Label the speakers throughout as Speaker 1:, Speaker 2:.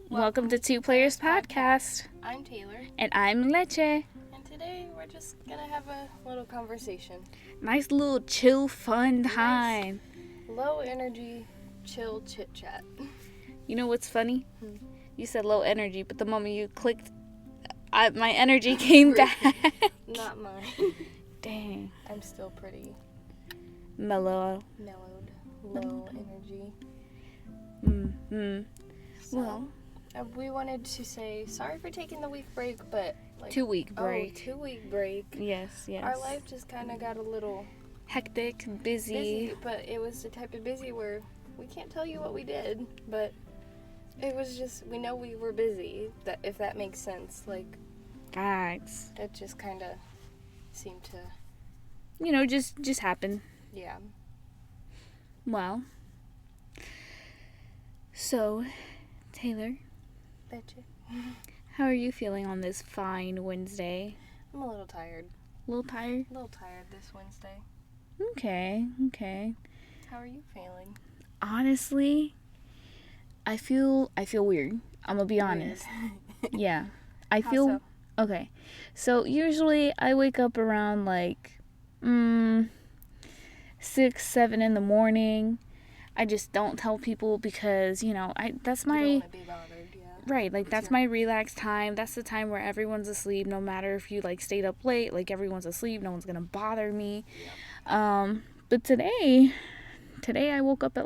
Speaker 1: Welcome to Two Players Podcast.
Speaker 2: I'm Taylor.
Speaker 1: And I'm Leche.
Speaker 2: And today we're just going to have a little conversation.
Speaker 1: Nice little chill, fun time.
Speaker 2: Nice, low energy, chill chit chat.
Speaker 1: You know what's funny? You said low energy, but the moment you clicked, my energy came back.
Speaker 2: Not mine.
Speaker 1: Dang.
Speaker 2: I'm still pretty
Speaker 1: mellowed,
Speaker 2: low energy. So,
Speaker 1: well,
Speaker 2: we wanted to say sorry for taking the week break, but
Speaker 1: 2-week break.
Speaker 2: 2-week break.
Speaker 1: Yes.
Speaker 2: Our life just kind of got a little
Speaker 1: hectic, busy,
Speaker 2: but it was the type of busy where we can't tell you what we did, but it was just, we know we were busy, that if that makes sense.
Speaker 1: Facts.
Speaker 2: It just kind of seemed to,
Speaker 1: just happen.
Speaker 2: Yeah.
Speaker 1: Well, so, Taylor,
Speaker 2: Leche.
Speaker 1: how are you feeling on this fine Wednesday?
Speaker 2: I'm a little tired.
Speaker 1: A little tired?
Speaker 2: A little tired this Wednesday.
Speaker 1: Okay.
Speaker 2: How are you feeling?
Speaker 1: Honestly, I feel weird. I'm gonna be honest. Yeah. I
Speaker 2: How
Speaker 1: feel
Speaker 2: so?
Speaker 1: Okay. So usually I wake up around 6, 7 in the morning. I just don't tell people because, that's my...
Speaker 2: You don't want to be bothered, yeah.
Speaker 1: Right, that's my relaxed time. That's the time where everyone's asleep, no matter if you, stayed up late. Everyone's asleep. No one's gonna bother me.
Speaker 2: Yep.
Speaker 1: But today I woke up at,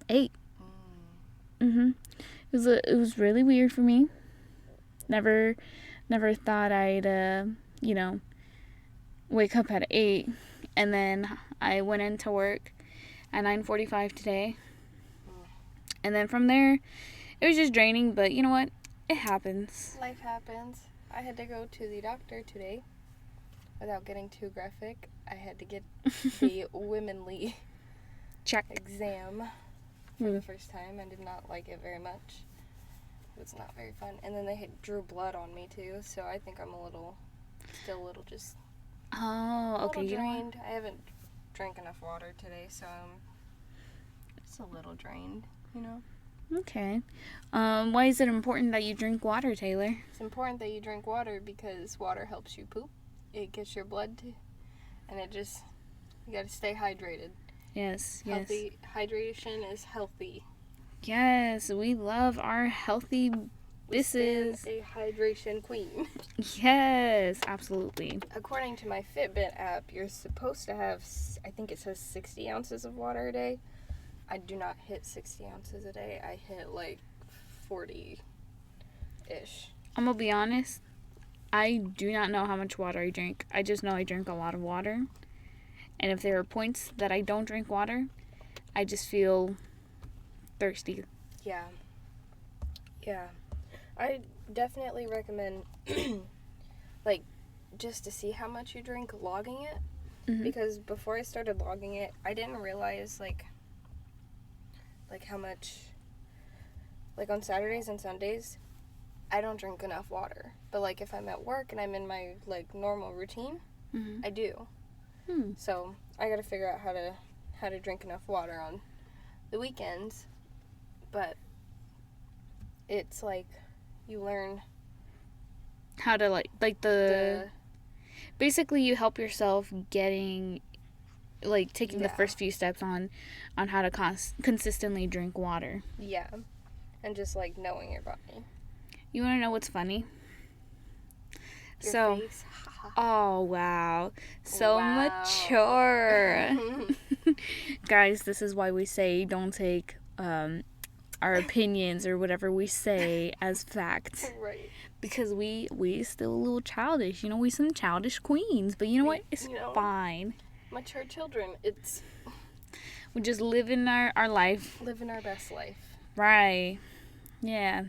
Speaker 1: 8. It was really weird for me. Never thought I'd, wake up at 8. And then I went into work at 9:45 today. And then from there, it was just draining, but you know what? It happens.
Speaker 2: Life happens. I had to go to the doctor today. Without getting too graphic, I had to get the womanly
Speaker 1: Check.
Speaker 2: exam for the first time. I did not like it very much. It was not very fun. And then they drew blood on me too, so I think I'm still a little just...
Speaker 1: Oh, okay.
Speaker 2: A little drained. I haven't drank enough water today, so I'm just a little drained,
Speaker 1: Okay. Why is it important that you drink water, Taylor?
Speaker 2: It's important that you drink water because water helps you poop. It gets your blood and you gotta stay hydrated.
Speaker 1: Yes.
Speaker 2: Healthy hydration is healthy.
Speaker 1: Yes, we love our healthy bisses.
Speaker 2: A hydration queen.
Speaker 1: Yes, absolutely.
Speaker 2: According to my Fitbit app, you're supposed to have, I think it says 60 ounces of water a day. I do not hit 60 ounces a day. I hit 40-ish.
Speaker 1: I'm gonna be honest. I do not know how much water I drink. I just know I drink a lot of water. And if there are points that I don't drink water, I just feel thirsty.
Speaker 2: Yeah. I definitely recommend, just to see how much you drink, logging it.
Speaker 1: Mm-hmm.
Speaker 2: Because before I started logging it, I didn't realize, how much, on Saturdays and Sundays, I don't drink enough water. But, if I'm at work and I'm in my, normal routine, I do. So, I gotta figure out how to drink enough water on the weekends. But it's, you learn
Speaker 1: how to, basically you help yourself getting, taking the first few steps on how to consistently drink water.
Speaker 2: Yeah. And just, knowing your body.
Speaker 1: You want to know what's funny?
Speaker 2: Your face.
Speaker 1: Oh, wow. So mature. Guys, this is why we say don't take our opinions or whatever we say as fact.
Speaker 2: Right.
Speaker 1: Because we still a little childish. We some childish queens. But you know what? It's fine.
Speaker 2: Mature children.
Speaker 1: We just living our life.
Speaker 2: Living our best life.
Speaker 1: Right. Yeah.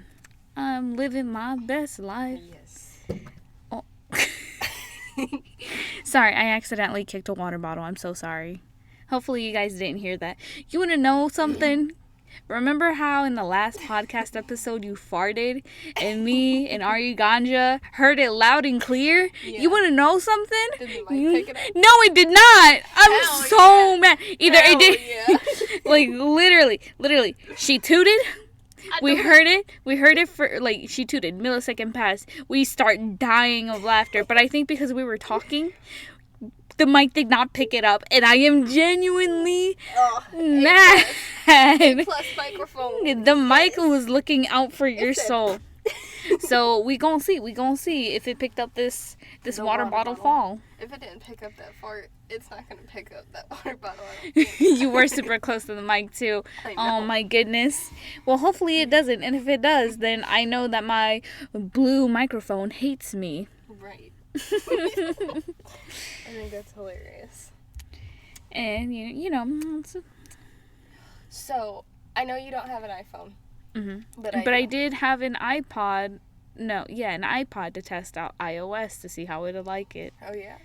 Speaker 1: I'm living my best life.
Speaker 2: Yes.
Speaker 1: Oh. Sorry, I accidentally kicked a water bottle. I'm so sorry. Hopefully you guys didn't hear that. You want to know something? Remember how in the last podcast episode you farted and me and Ari Ganja heard it loud and clear? Yeah. You want to know something?
Speaker 2: Did the mic pick it up?
Speaker 1: No, it did not. I'm so mad. Either
Speaker 2: Hell
Speaker 1: it did.
Speaker 2: Yeah.
Speaker 1: Like literally, she tooted We heard it for, like, she tooted, millisecond pass. We start dying of laughter. But I think because we were talking, the mic did not pick it up. And I am genuinely mad.
Speaker 2: A+ microphone.
Speaker 1: The mic was looking out for your soul. So we gonna see if it picked up this water bottle fall.
Speaker 2: If it didn't pick up that fart, it's not gonna pick up that water bottle.
Speaker 1: You were super close to the mic too. Oh my goodness. Well, hopefully it doesn't, and if it does, then I know that my blue microphone hates me.
Speaker 2: Right. I think that's hilarious.
Speaker 1: And you know.
Speaker 2: So I know you don't have an iPhone.
Speaker 1: Mm-hmm. But I did have an iPod. No, yeah, an iPod to test out iOS to see how it would like it.
Speaker 2: Oh, yeah?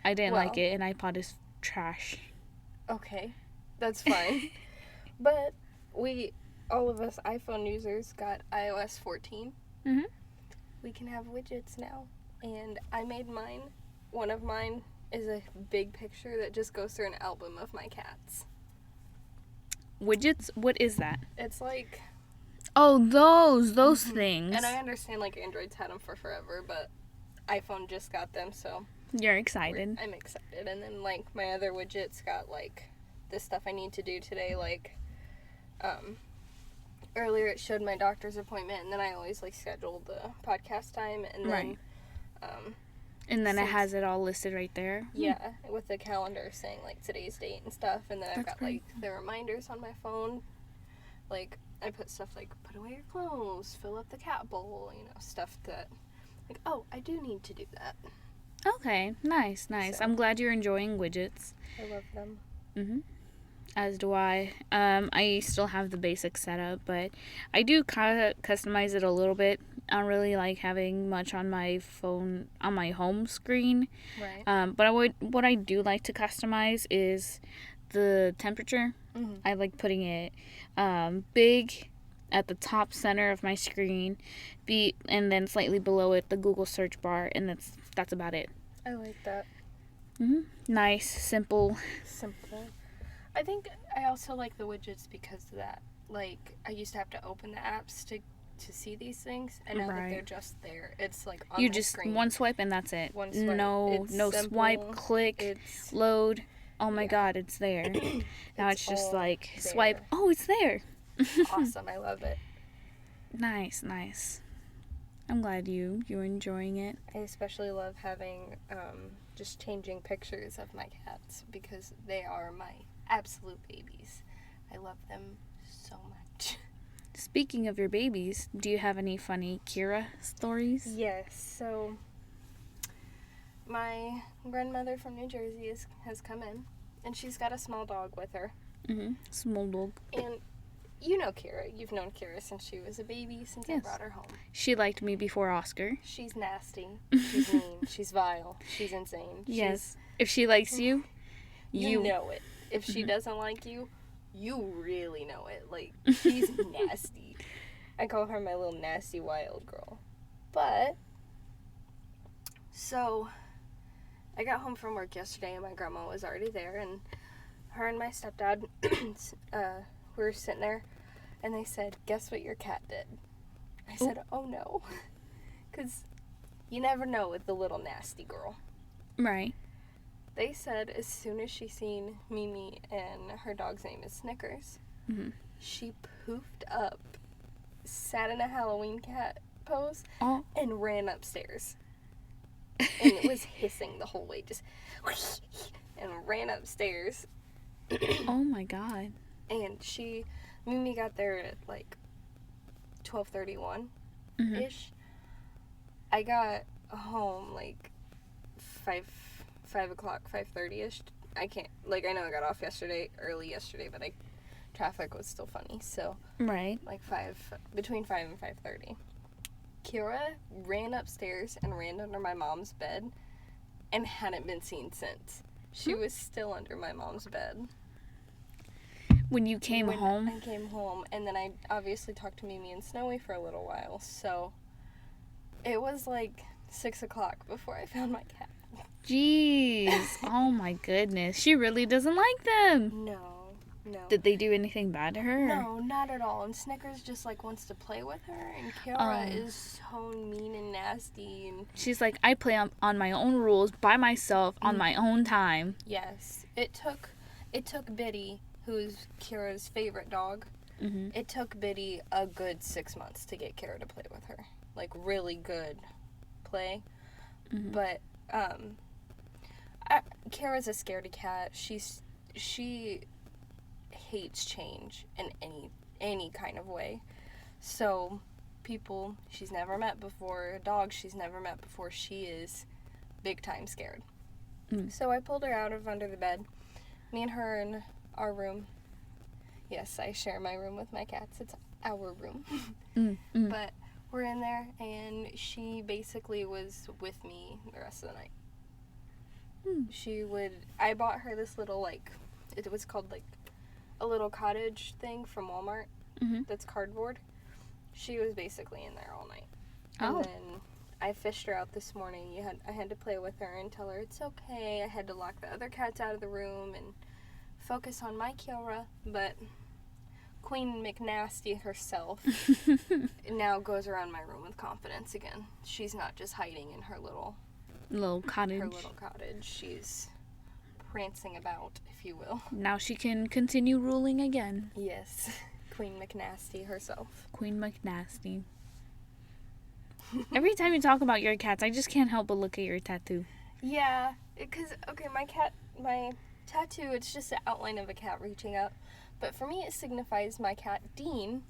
Speaker 1: I didn't like it. An iPod is trash.
Speaker 2: Okay. That's fine. But all of us iPhone users got iOS 14.
Speaker 1: Mm-hmm.
Speaker 2: We can have widgets now. And I made mine. One of mine is a big picture that just goes through an album of my cats.
Speaker 1: Widgets? What is that?
Speaker 2: It's like...
Speaker 1: Oh, those things.
Speaker 2: And I understand, like, Android's had them for forever, but iPhone just got them, so...
Speaker 1: You're excited.
Speaker 2: I'm excited. And then, like, my other widgets got, like, the stuff I need to do today, like, earlier it showed my doctor's appointment, and then I always, like, schedule the podcast time, and then...
Speaker 1: And then it has it all listed right there.
Speaker 2: Yeah, with the calendar saying, like, today's date and stuff, and then I've got, like, the reminders on my phone, like... I put stuff like, put away your clothes, fill up the cat bowl, you know, stuff that, like, oh, I do need to do that.
Speaker 1: Okay, nice. So. I'm glad you're enjoying widgets.
Speaker 2: I love them.
Speaker 1: Mm-hmm. As do I. I still have the basic setup, but I do kind of customize it a little bit. I don't really like having much on my phone, on my home screen.
Speaker 2: Right.
Speaker 1: But what I do like to customize is the temperature.
Speaker 2: Mm-hmm.
Speaker 1: I like putting it big at the top center of my screen, and then slightly below it the Google search bar, and that's about it.
Speaker 2: I like that.
Speaker 1: Mm-hmm. Nice, simple.
Speaker 2: I think I also like the widgets because of that. Like, I used to have to open the apps to see these things, and now that they're just there, it's like on
Speaker 1: you
Speaker 2: my
Speaker 1: just
Speaker 2: screen.
Speaker 1: One swipe and that's it.
Speaker 2: One swipe.
Speaker 1: No
Speaker 2: simple.
Speaker 1: Swipe, click, load. Oh my God, it's there. Now it's just like
Speaker 2: there.
Speaker 1: swipe. Oh, it's there.
Speaker 2: Awesome, I love it.
Speaker 1: Nice. I'm glad you're enjoying it.
Speaker 2: I especially love having just changing pictures of my cats because they are my absolute babies. I love them so much.
Speaker 1: Speaking of your babies, do you have any funny Kira stories?
Speaker 2: Yes, so my grandmother from New Jersey has come in, and she's got a small dog with her.
Speaker 1: Mm-hmm. Small dog.
Speaker 2: And you know Kira. You've known Kira since she was a baby, since I brought her home.
Speaker 1: She liked me before Oscar.
Speaker 2: She's nasty. She's mean. She's vile. She's insane.
Speaker 1: Yes. If she likes you,
Speaker 2: you know it. If she doesn't like you, you really know it. Like, she's nasty. I call her my little nasty wild girl. But, so... I got home from work yesterday and my grandma was already there, and her and my stepdad were sitting there, and they said, guess what your cat did? I said, oh no. Because you never know with the little nasty girl.
Speaker 1: Right.
Speaker 2: They said as soon as she seen Mimi, and her dog's name is Snickers, she poofed up, sat in a Halloween cat pose, and ran upstairs. And it was hissing the whole way, just and ran upstairs.
Speaker 1: Oh my God.
Speaker 2: And Mimi got there at like 12:31 ish. I got home like 5 o'clock, 5:30 ish. I know I got off early yesterday, but traffic was still funny, so
Speaker 1: right,
Speaker 2: like between 5 and 5:30. Kira ran upstairs and ran under my mom's bed and hadn't been seen since. She was still under my mom's bed.
Speaker 1: When you came home?
Speaker 2: I came home, and then I obviously talked to Mimi and Snowy for a little while, so it was like 6 o'clock before I found my cat.
Speaker 1: Jeez. Oh my goodness. She really doesn't like them.
Speaker 2: No. No.
Speaker 1: Did they do anything bad to her?
Speaker 2: No, not at all. And Snickers just, like, wants to play with her. And Kiara is so mean and nasty. And
Speaker 1: she's like, I play on my own rules, by myself, on my own time.
Speaker 2: yes. It took Biddy, who's Kira's favorite dog, it took Biddy a good 6 months to get Kira to play with her. Like, really good play. But, Kira's a scaredy cat. She hates change in any kind of way. So people she's never met before, dogs she's never met before, she is big time scared. So I pulled her out of under the bed. Me and her in our room. Yes, I share my room with my cats. It's our room. But we're in there, and she basically was with me the rest of the night. I bought her this little, like, it was called, like, a little cottage thing from Walmart that's cardboard. She was basically in there all night. And then I fished her out this morning. I had to play with her and tell her it's okay. I had to lock the other cats out of the room and focus on my Kiara. But Queen McNasty herself now goes around my room with confidence again. She's not just hiding in her little
Speaker 1: cottage.
Speaker 2: She's prancing about, if you will.
Speaker 1: Now she can continue ruling again.
Speaker 2: Yes. Queen McNasty herself.
Speaker 1: Queen McNasty. Every time you talk about your cats, I just can't help but look at your tattoo.
Speaker 2: Yeah, because, okay, my tattoo, it's just the outline of a cat reaching up. But for me, it signifies my cat, Dean,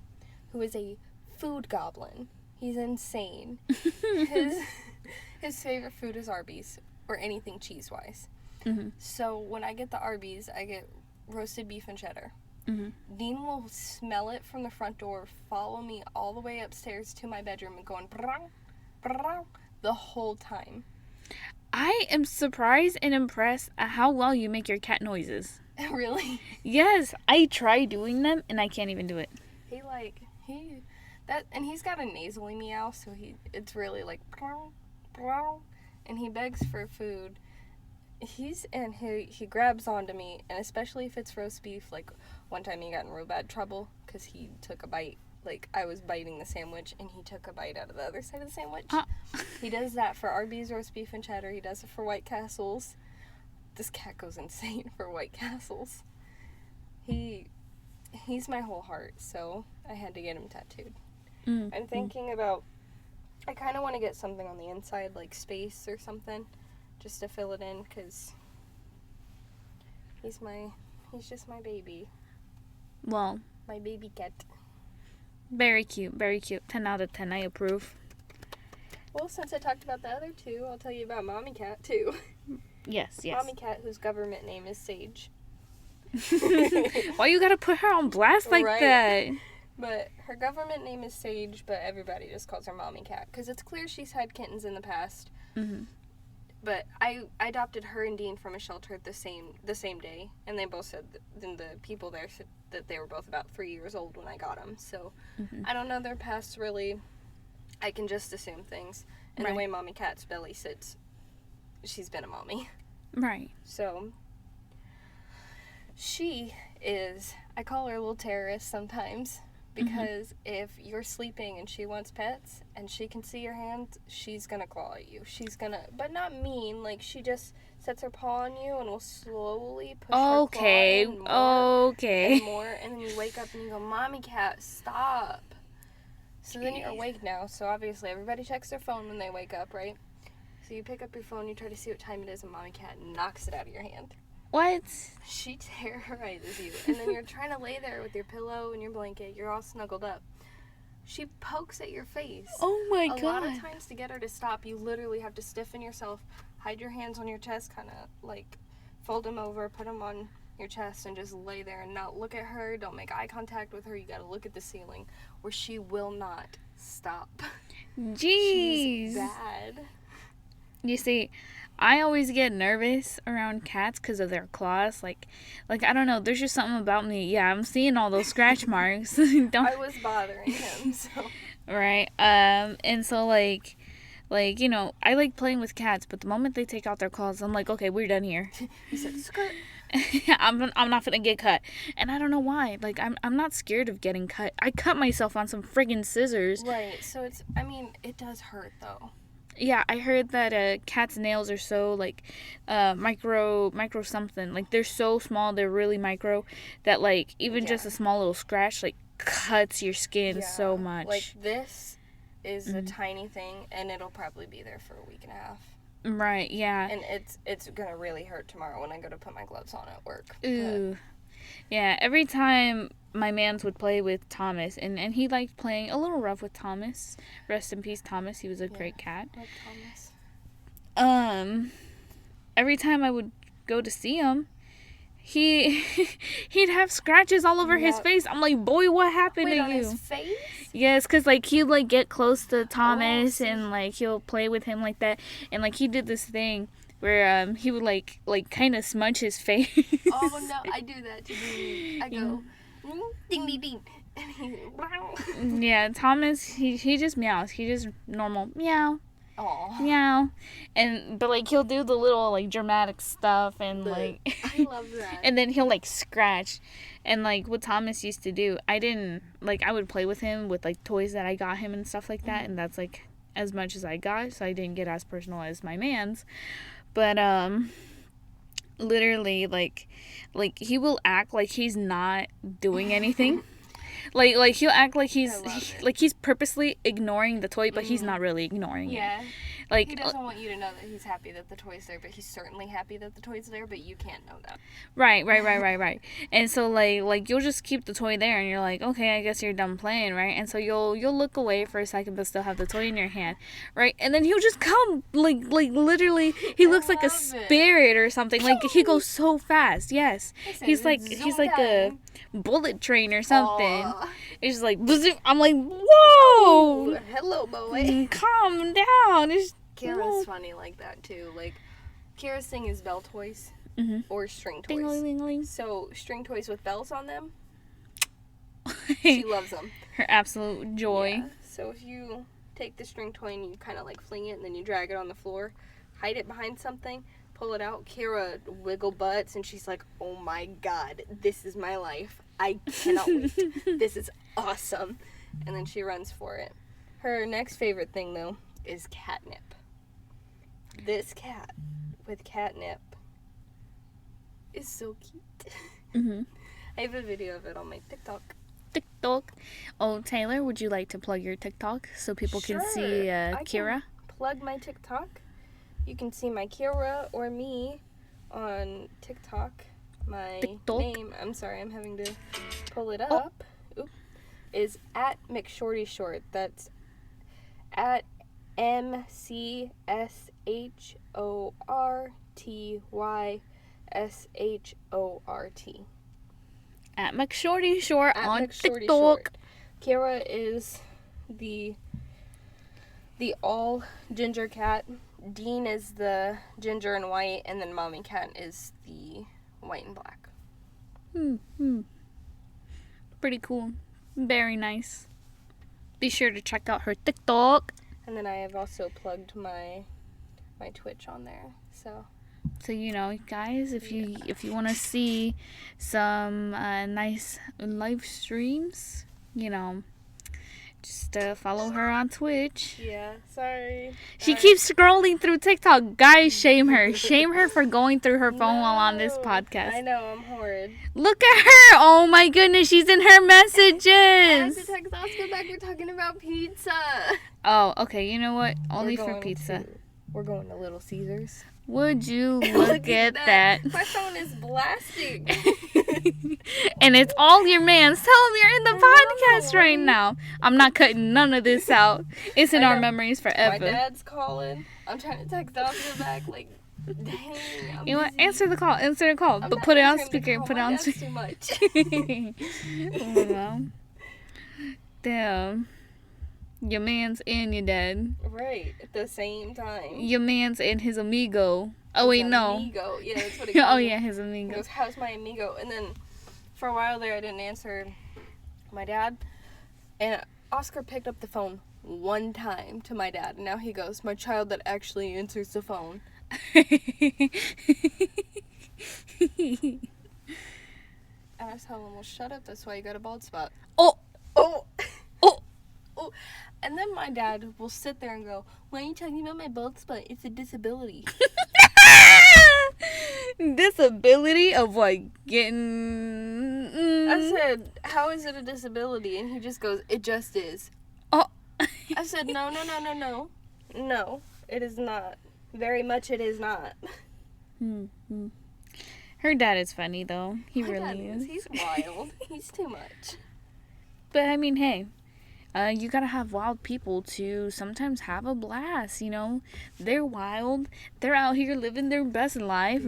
Speaker 2: who is a food goblin. He's insane. His favorite food is Arby's, or anything cheese-wise. So when I get the Arby's, I get roasted beef and cheddar. Dean will smell it from the front door, follow me all the way upstairs to my bedroom, and going brrrr, brrrr, the whole time.
Speaker 1: I am surprised and impressed at how well you make your cat noises.
Speaker 2: Really?
Speaker 1: Yes, I try doing them and I can't even do it.
Speaker 2: And he's got a nasally meow, so it's really like brrrr, brrrr, and he begs for food. He grabs onto me, and especially if it's roast beef. Like, one time he got in real bad trouble because he took a bite. Like, I was biting the sandwich, and he took a bite out of the other side of the sandwich. He does that for Arby's roast beef and cheddar. He does it for White Castles. This cat goes insane for White Castles. He's my whole heart, so I had to get him tattooed. I'm thinking about, I kind of want to get something on the inside, like space or something, just to fill it in, because he's just my baby.
Speaker 1: Well,
Speaker 2: my baby cat.
Speaker 1: Very cute, very cute. 10 out of 10, I approve.
Speaker 2: Well, since I talked about the other two, I'll tell you about Mommy Cat, too.
Speaker 1: Yes.
Speaker 2: Mommy Cat, whose government name is Sage.
Speaker 1: Why you gotta put her on blast like that?
Speaker 2: But her government name is Sage, but everybody just calls her Mommy Cat, because it's clear she's had kittens in the past. But I adopted her and Dean from a shelter the same day, and they both said then the people there said that they were both about 3 years old when I got them. So I don't know their past really. I can just assume things. And the way Mommy Cat's belly sits, she's been a mommy.
Speaker 1: Right.
Speaker 2: So she is, I call her a little terrorist sometimes, because if you're sleeping and she wants pets and she can see your hand, she's gonna claw at you. She's gonna, but not mean, like she just sets her paw on you and will slowly push her claw in more and more, and then you wake up and you go, Mommy Cat, stop. So then you're awake now, so obviously everybody checks their phone when they wake up, right? So you pick up your phone, you try to see what time it is, and Mommy Cat knocks it out of your hand.
Speaker 1: What?
Speaker 2: She terrorizes you. And then you're trying to lay there with your pillow and your blanket. You're all snuggled up. She pokes at your face.
Speaker 1: Oh my God.
Speaker 2: A lot of times to get her to stop, you literally have to stiffen yourself, hide your hands on your chest, kind of like fold them over, put them on your chest, and just lay there and not look at her. Don't make eye contact with her. You got to look at the ceiling, where she will not stop.
Speaker 1: Jeez.
Speaker 2: She's bad.
Speaker 1: You see, I always get nervous around cats because of their claws. Like I don't know. There's just something about me. Yeah, I'm seeing all those scratch marks.
Speaker 2: I was bothering him, so.
Speaker 1: Right. And so like, you know, I like playing with cats, but the moment they take out their claws, I'm like, okay, we're done here.
Speaker 2: He said, skirt.
Speaker 1: I'm not gonna get cut. And I don't know why. Like, I'm not scared of getting cut. I cut myself on some friggin' scissors.
Speaker 2: Right. So it does hurt though.
Speaker 1: Yeah, I heard that cat's nails are so like micro something. Like, they're so small, they're really micro, that like even just a small little scratch like cuts your skin so much.
Speaker 2: Like, this is a tiny thing, and it'll probably be there for a week and a half.
Speaker 1: Right, yeah.
Speaker 2: And it's gonna really hurt tomorrow when I go to put my gloves on at work.
Speaker 1: Ooh. Yeah, every time my mans would play with Thomas, and he liked playing a little rough with Thomas. Rest in peace, Thomas. He was a great cat.
Speaker 2: Like Thomas.
Speaker 1: Every time I would go to see him, he'd have scratches all over his face. I'm like, boy, what happened to you?
Speaker 2: On his face?
Speaker 1: Yes, because like he'd like get close to Thomas and like he'll play with him like that, and like he did this thing where he would like kind of smudge his face.
Speaker 2: Oh no, I do that too. I go ding ding ding.
Speaker 1: Yeah, Thomas, he just meows. He just normal meow.
Speaker 2: Aww.
Speaker 1: Meow. But like he'll do the little like dramatic stuff and like
Speaker 2: I love that.
Speaker 1: And then he'll like scratch. And like what Thomas used to do, I would play with him with like toys that I got him and stuff like that, and that's like as much as I got, so I didn't get as personal as my man's. But literally like he will act like he's not doing anything. Like he'll act like he's purposely ignoring the toy, but he's not really ignoring it. Like,
Speaker 2: he doesn't want you to know that he's happy that the toy's there, but he's certainly happy that the toy's there, but you can't know that.
Speaker 1: Right. And so like you'll just keep the toy there, and you're like, okay, I guess you're done playing, right? And so you'll look away for a second, but still have the toy in your hand, right? And then he'll just come like literally, he looks like a spirit or something. Like he goes so fast. Yes, he's like a bullet train or something. Aww. It's just like, I'm like, whoa!
Speaker 2: Ooh, hello, boy.
Speaker 1: Calm down.
Speaker 2: Kira's funny like that too. Like, Kira's thing is bell toys or string toys.
Speaker 1: Ding-a-ling-ling-ling.
Speaker 2: So string toys with bells on them, she loves them.
Speaker 1: Her absolute joy.
Speaker 2: Yeah. So if you take the string toy and you kind of like fling it and then you drag it on the floor, hide it behind something, pull it out, Kira wiggle butts and she's like, oh my god, this is my life. I cannot wait. This is awesome. And then she runs for it. Her next favorite thing though is catnip. This cat with catnip is so cute. I have a video of it on my TikTok.
Speaker 1: Oh, Taylor, would you like to plug your TikTok so people can see Kira?
Speaker 2: Can plug my TikTok. You can see my Kira or me on TikTok. My name, I'm sorry, I'm having to pull it up. Is at McShortyShort. That's at McShortyShort.
Speaker 1: At McShortyShort on TikTok.
Speaker 2: Short. Kira is the all ginger cat. Dean is the ginger and white, and then Mommy Cat is the white and black.
Speaker 1: Pretty cool. Very nice. Be sure to check out her TikTok.
Speaker 2: And then I have also plugged my Twitch on there. So
Speaker 1: you know, guys, if you want to see some nice live streams, you know, just follow her on Twitch.
Speaker 2: Yeah, sorry.
Speaker 1: She keeps scrolling through TikTok. Guys, shame her. Shame her for going through her phone while on this podcast.
Speaker 2: I know, I'm horrid.
Speaker 1: Look at her. Oh my goodness, she's in her messages.
Speaker 2: I have to text Oscar back. We're talking about pizza.
Speaker 1: Oh, okay. You know what? Only for pizza.
Speaker 2: We're going to Little Caesars.
Speaker 1: Would you look at that?
Speaker 2: My phone is blasting.
Speaker 1: And it's all your mans. Tell them you're in the podcast right now. I'm not cutting none of this out. It's in our memories forever.
Speaker 2: My dad's calling. I'm trying to text Oscar back. Like, dang.
Speaker 1: You know what? Answer the call. But put it on speaker. Put it on speaker.
Speaker 2: Too much.
Speaker 1: Well, damn. Your man's and your dad.
Speaker 2: Right, at the same time.
Speaker 1: Your man's and his amigo. Oh, wait, no.
Speaker 2: Amigo. Yeah, that's what it goes.
Speaker 1: Oh, yeah, his amigo.
Speaker 2: He goes, how's my amigo? And then for a while there, I didn't answer my dad. And Oscar picked up the phone one time to my dad. And now he goes, my child that actually answers the phone. And I was telling him, well, shut up. That's why you got a bald spot.
Speaker 1: Oh.
Speaker 2: Oh.
Speaker 1: Oh.
Speaker 2: Oh. And then my dad will sit there and go, why are you talking about my bald spot? It's a disability.
Speaker 1: Disability of what? Getting...
Speaker 2: I said, how is it a disability? And he just goes, it just is.
Speaker 1: Oh.
Speaker 2: I said, no. No, it is not. Very much it is not.
Speaker 1: Mm-hmm. Her dad is funny, though. He
Speaker 2: My
Speaker 1: really
Speaker 2: dad
Speaker 1: is.
Speaker 2: He's wild. He's too much.
Speaker 1: But, I mean, hey, you gotta have wild people to sometimes have a blast, you know? They're wild. They're out here living their best life.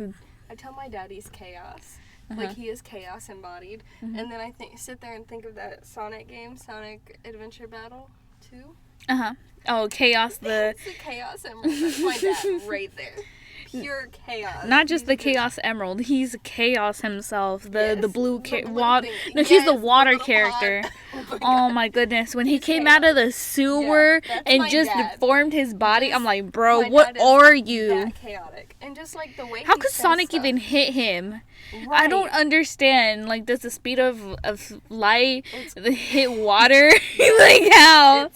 Speaker 2: I tell my dad he's chaos.
Speaker 1: Uh-huh.
Speaker 2: Like, he is chaos embodied.
Speaker 1: Mm-hmm.
Speaker 2: And then I sit there and think of that Sonic game, Sonic Adventure Battle 2.
Speaker 1: Uh-huh. Oh, Chaos, the...
Speaker 2: It's the Chaos Emerald. That's my dad right there. Pure chaos.
Speaker 1: Not just the Chaos Emerald. He's Chaos himself. The blue water.
Speaker 2: thing.
Speaker 1: No, he's the
Speaker 2: Yes,
Speaker 1: water
Speaker 2: little
Speaker 1: character.
Speaker 2: pod.
Speaker 1: Oh my goodness! When he came out of the sewer
Speaker 2: that's
Speaker 1: and
Speaker 2: my
Speaker 1: just
Speaker 2: dad.
Speaker 1: deformed his body, I'm like, bro,
Speaker 2: My
Speaker 1: what
Speaker 2: dad is
Speaker 1: are you?
Speaker 2: That chaotic. And just like the way
Speaker 1: How
Speaker 2: he
Speaker 1: could
Speaker 2: says
Speaker 1: Sonic
Speaker 2: stuff.
Speaker 1: even hit him?
Speaker 2: Right.
Speaker 1: I don't understand. Like, does the speed of light hit water? Like how?